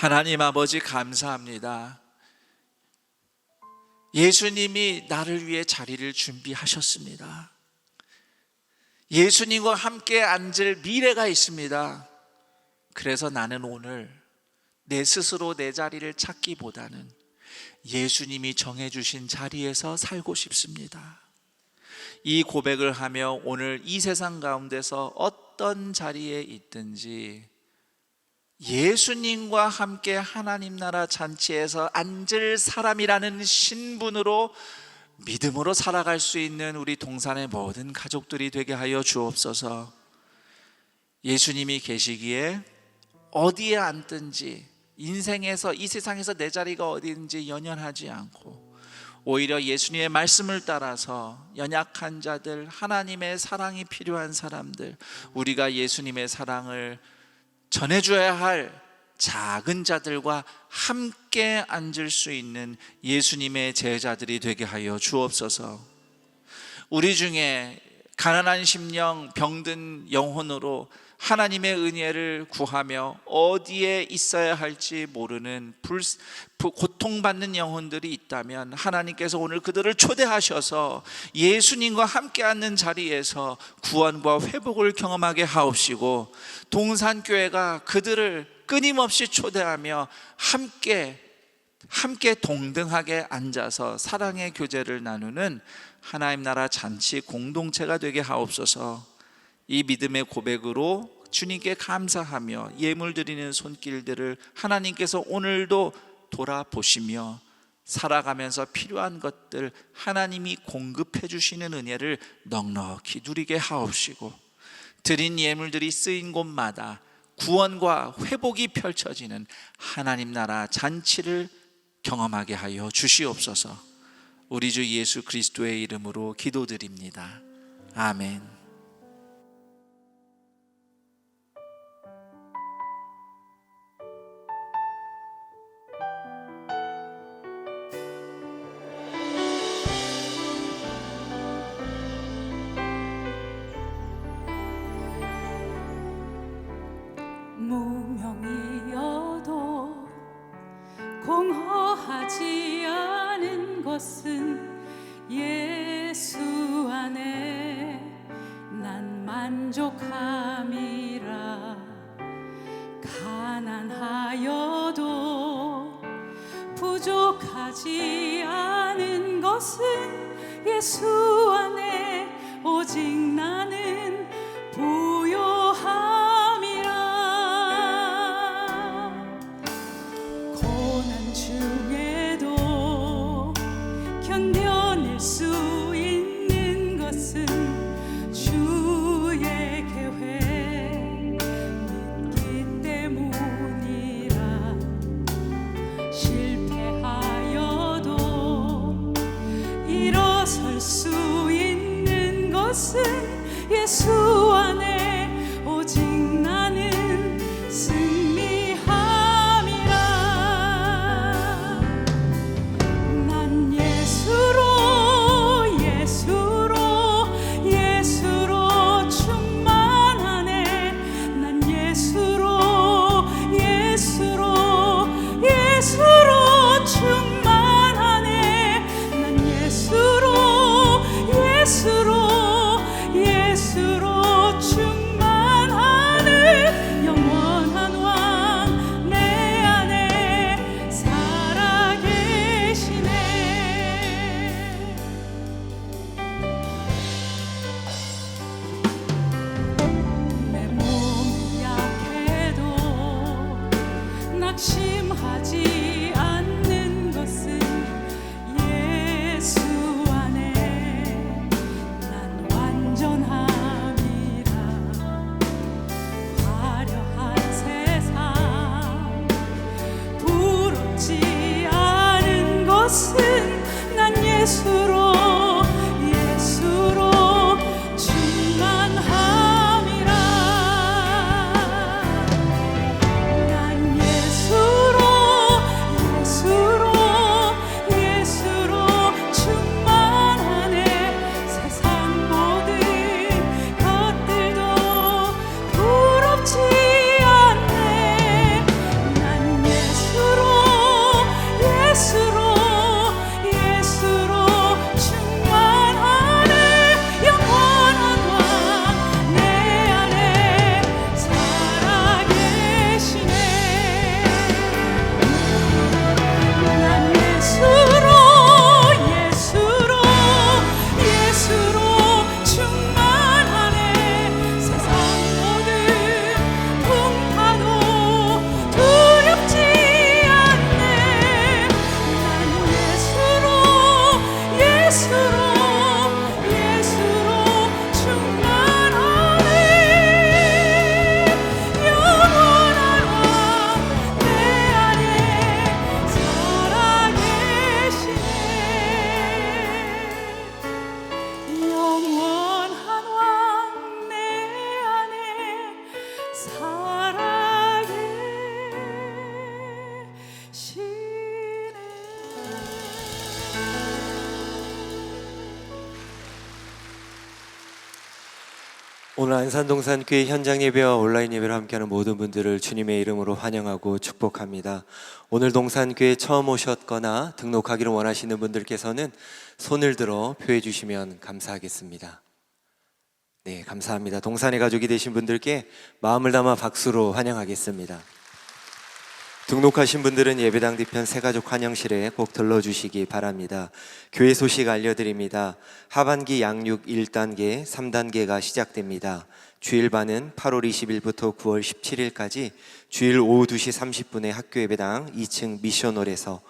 하나님 아버지, 감사합니다. 예수님이 나를 위해 자리를 준비하셨습니다. 예수님과 함께 앉을 미래가 있습니다. 그래서 나는 오늘 내 스스로 내 자리를 찾기보다는 예수님이 정해주신 자리에서 살고 싶습니다. 이 고백을 하며 오늘 이 세상 가운데서 어떤 자리에 있든지 예수님과 함께 하나님 나라 잔치에서 앉을 사람이라는 신분으로 믿음으로 살아갈 수 있는 우리 동산의 모든 가족들이 되게 하여 주옵소서. 예수님이 계시기에 어디에 앉든지 인생에서 이 세상에서 내 자리가 어디든지 연연하지 않고 오히려 예수님의 말씀을 따라서 연약한 자들, 하나님의 사랑이 필요한 사람들, 우리가 예수님의 사랑을 전해줘야 할 작은 자들과 함께 앉을 수 있는 예수님의 제자들이 되게 하여 주옵소서. 우리 중에 가난한 심령, 병든 영혼으로 하나님의 은혜를 구하며 어디에 있어야 할지 모르는 고통받는 영혼들이 있다면 하나님께서 오늘 그들을 초대하셔서 예수님과 함께 앉는 자리에서 구원과 회복을 경험하게 하옵시고, 동산교회가 그들을 끊임없이 초대하며 함께 동등하게 앉아서 사랑의 교제를 나누는 하나님 나라 잔치 공동체가 되게 하옵소서. 이 믿음의 고백으로 주님께 감사하며 예물 드리는 손길들을 하나님께서 오늘도 돌아보시며 살아가면서 필요한 것들 하나님이 공급해 주시는 은혜를 넉넉히 누리게 하옵시고, 드린 예물들이 쓰인 곳마다 구원과 회복이 펼쳐지는 하나님 나라 잔치를 경험하게 하여 주시옵소서. 우리 주 예수 그리스도의 이름으로 기도드립니다. 아멘. 무명이어도 공허하지 않은 것은 예수 안에 난 만족함이라. 가난하여도 부족하지 않은 것은 예수 안에 오직 나는 부요함이라. 것은 예수 안에 오직 나는 승리함이라. 난 예수로 충만하네. 난 예수로 충만하네. 난 예수로 충만하네. 영원한 왕 내 안에 살아계시네. 내 몸이 약해도 낙심하지 않는 것은 예수 안에 난 완전함이라. 화려한 세상 부럽지 않은 것은 난 예수로 충만함이라. 난 예수로 충만하네. 세상 모든 것들도 부럽지 않네. 난 예수로 충만하네. 영원한 왕 내 안에 살아계시네. 난 예수로 충만하네. 세상 모든 풍파도 두렵지 않네. 난 예수로 충만하네. 영원한 왕 내 안에 살아계시네. 영원한 왕 내 안에 오늘 안산동산교회 현장 예배와 온라인 예배를 함께하는 모든 분들을 주님의 이름으로 환영하고 축복합니다. 오늘 동산교회 처음 오셨거나 등록하기를 원하시는 분들께서는 손을 들어 표해 주시면 감사하겠습니다. 네, 감사합니다. 동산의 가족이 되신 분들께 마음을 담아 박수로 환영하겠습니다. 등록하신 분들은 예배당 뒤편 새가족 환영실에 꼭 들러주시기 바랍니다. 교회 소식 알려드립니다. 하반기 양육 1단계, 3단계가 시작됩니다. 주일반은 8월 20일부터 9월 17일까지 주일 오후 2시 30분에 학교 예배당 2층 미션홀에서,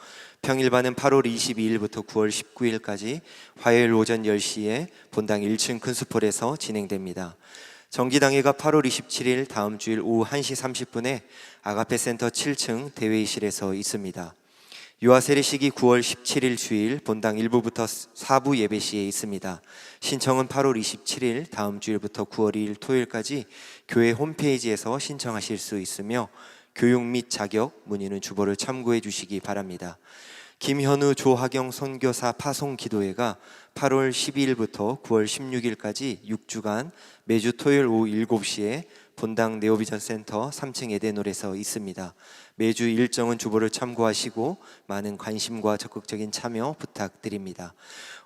평일반은 8월 22일부터 9월 19일까지 화요일 오전 10시에 본당 1층 큰숲홀에서 진행됩니다. 정기당회가 8월 27일 다음 주일 오후 1시 30분에 아가페센터 7층 대회의실에서 있습니다. 유아 세례식이 9월 17일 주일 본당 1부부터 4부 예배 시에 있습니다. 신청은 8월 27일 다음 주일부터 9월 2일 토요일까지 교회 홈페이지에서 신청하실 수 있으며, 교육 및 자격 문의는 주보를 참고해 주시기 바랍니다. 김현우 조하경 선교사 파송 기도회가 8월 12일부터 9월 16일까지 6주간 매주 토요일 오후 7시에 본당 네오비전 센터 3층 에덴홀에서 있습니다. 매주 일정은 주보를 참고하시고 많은 관심과 적극적인 참여 부탁드립니다.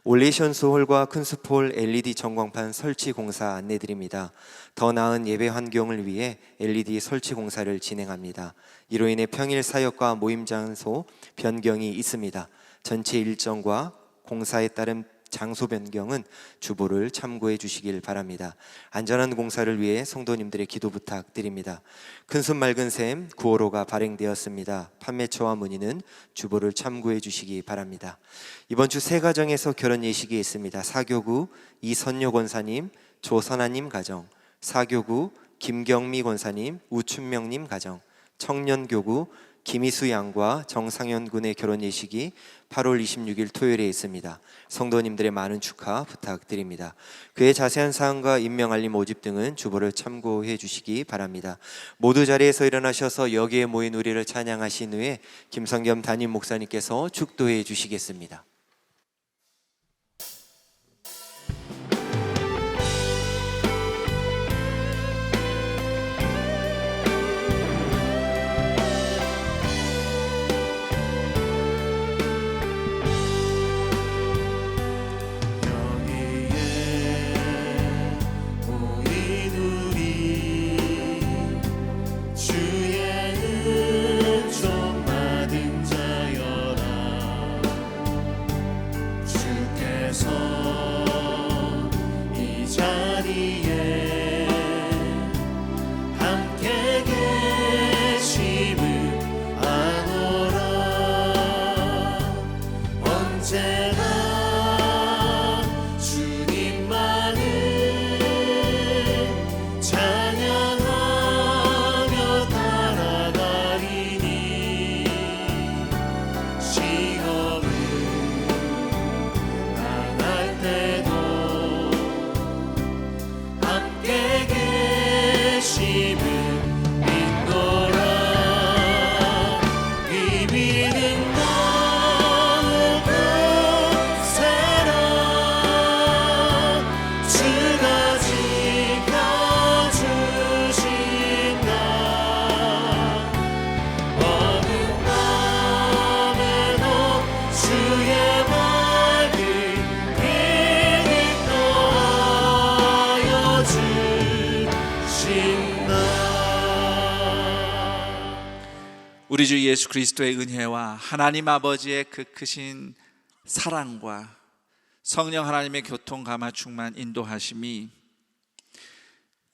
올레이션스 홀과 큰숲홀 LED 전광판 설치 공사 안내드립니다. 더 나은 예배 환경을 위해 LED 설치 공사를 진행합니다. 이로 인해 평일 사역과 모임 장소 변경이 있습니다. 전체 일정과 공사에 따른 장소 변경은 주보를 참고해 주시길 바랍니다. 안전한 공사를 위해 성도님들의 기도 부탁드립니다. 큰숲 맑은 샘 9호로가 발행되었습니다. 판매처와 문의는 주보를 참고해 주시기 바랍니다. 이번 주 세 가정에서 결혼 예식이 있습니다. 사교구 이선녀 권사님, 조선아님 가정, 사교구 김경미 권사님, 우춘명님 가정, 청년교구 김희수 양과 정상현 군의 결혼 예식이 8월 26일 토요일에 있습니다. 성도님들의 많은 축하 부탁드립니다. 그의 자세한 사항과 임명 알림 모집 등은 주보를 참고해 주시기 바랍니다. 모두 자리에서 일어나셔서 여기에 모인 우리를 찬양하신 후에 김성겸 담임 목사님께서 축도해 주시겠습니다. 우리 주 예수 그리스도의 은혜와 하나님 아버지의 그 크신 사랑과 성령 하나님의 교통 감화 충만 인도하심이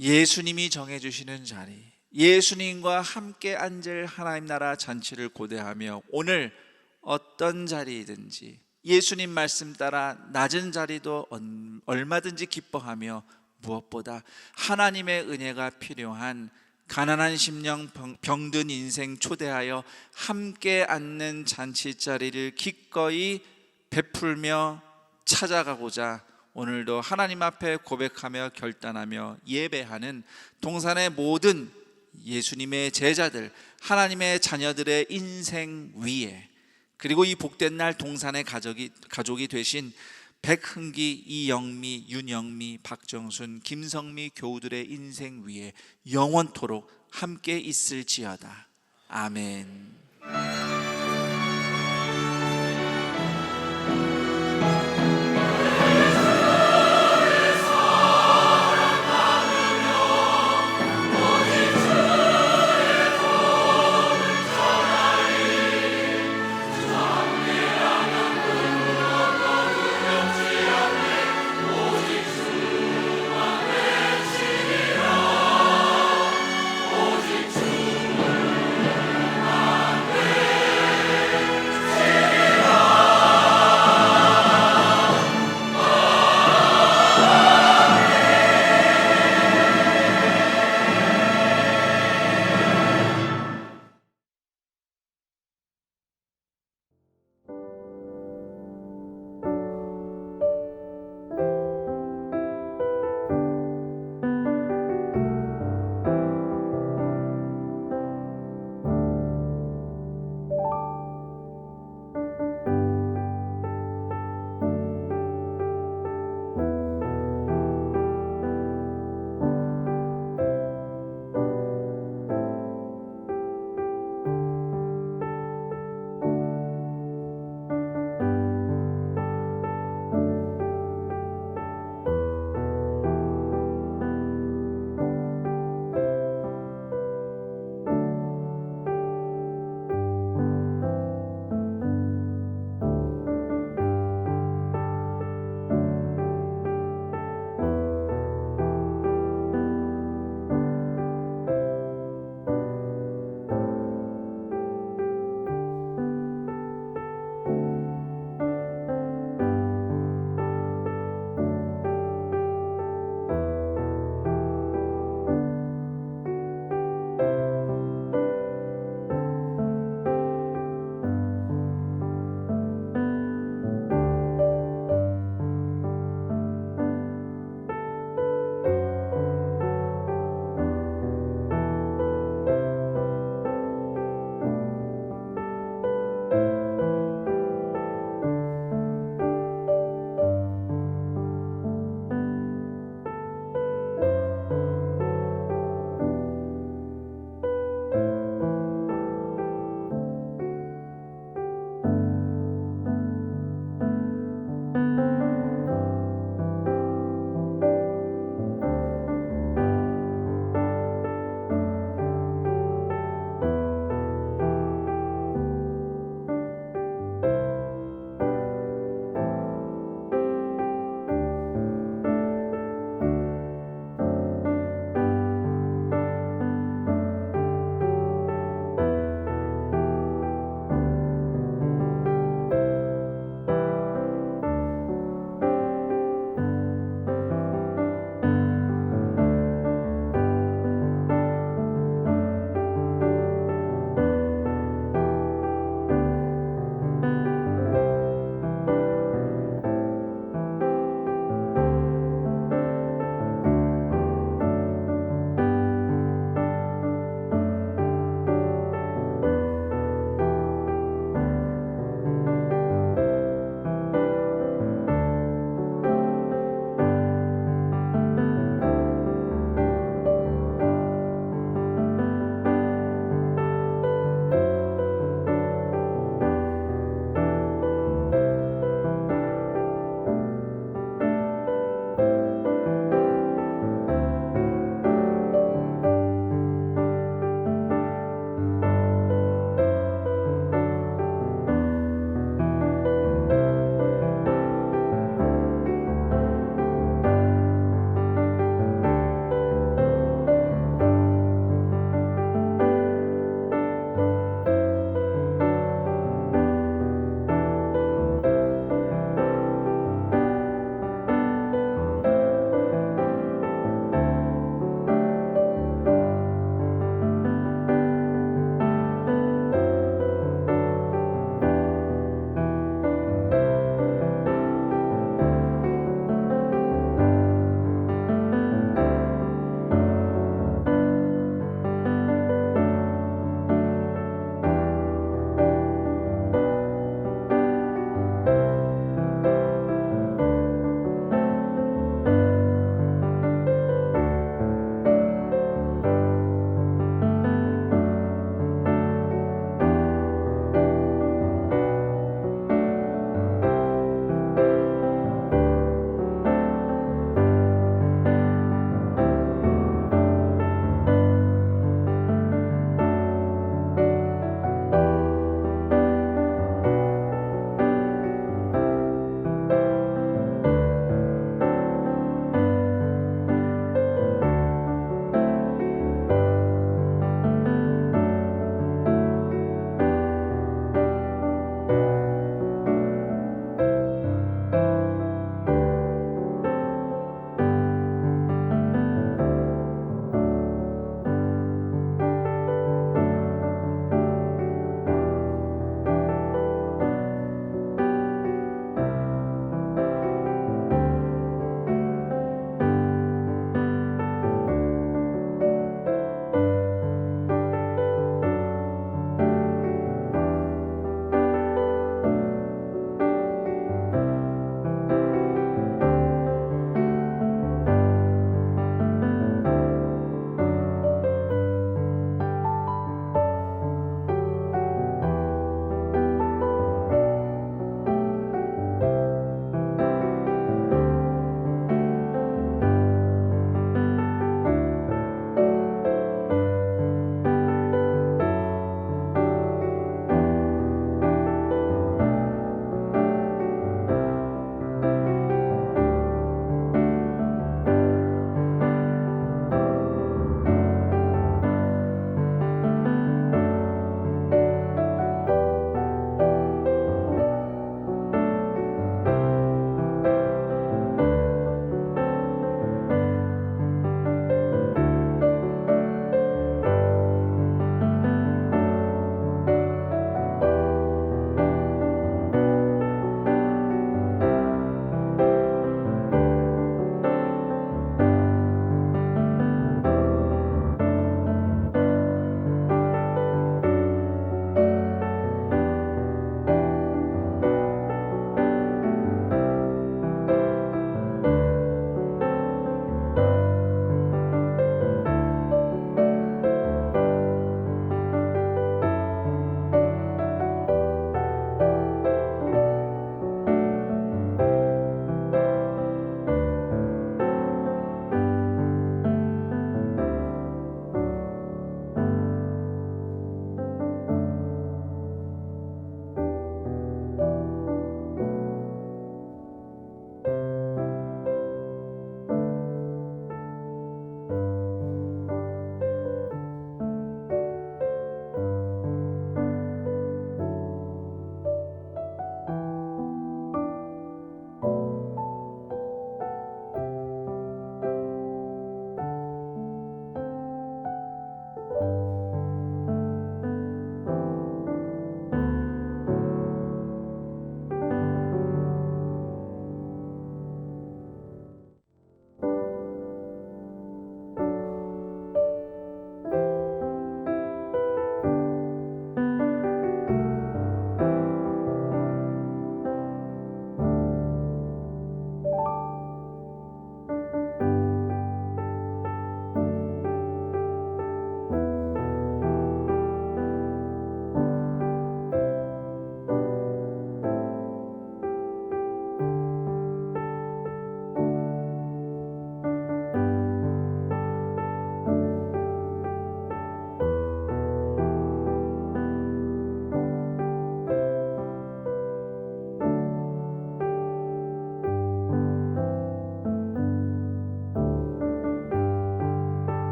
예수님이 정해주시는 자리, 예수님과 함께 앉을 하나님 나라 잔치를 고대하며 오늘 어떤 자리이든지 예수님 말씀 따라 낮은 자리도 얼마든지 기뻐하며 무엇보다 하나님의 은혜가 필요한 가난한 심령 병든 인생 초대하여 함께 앉는 잔치자리를 기꺼이 베풀며 찾아가고자 오늘도 하나님 앞에 고백하며 결단하며 예배하는 동산의 모든 예수님의 제자들, 하나님의 자녀들의 인생 위에, 그리고 이 복된 날 동산의 가족이 되신 백흥기, 이영미, 윤영미, 박정순, 김성미 교우들의 인생 위에 영원토록 함께 있을지어다. 아멘.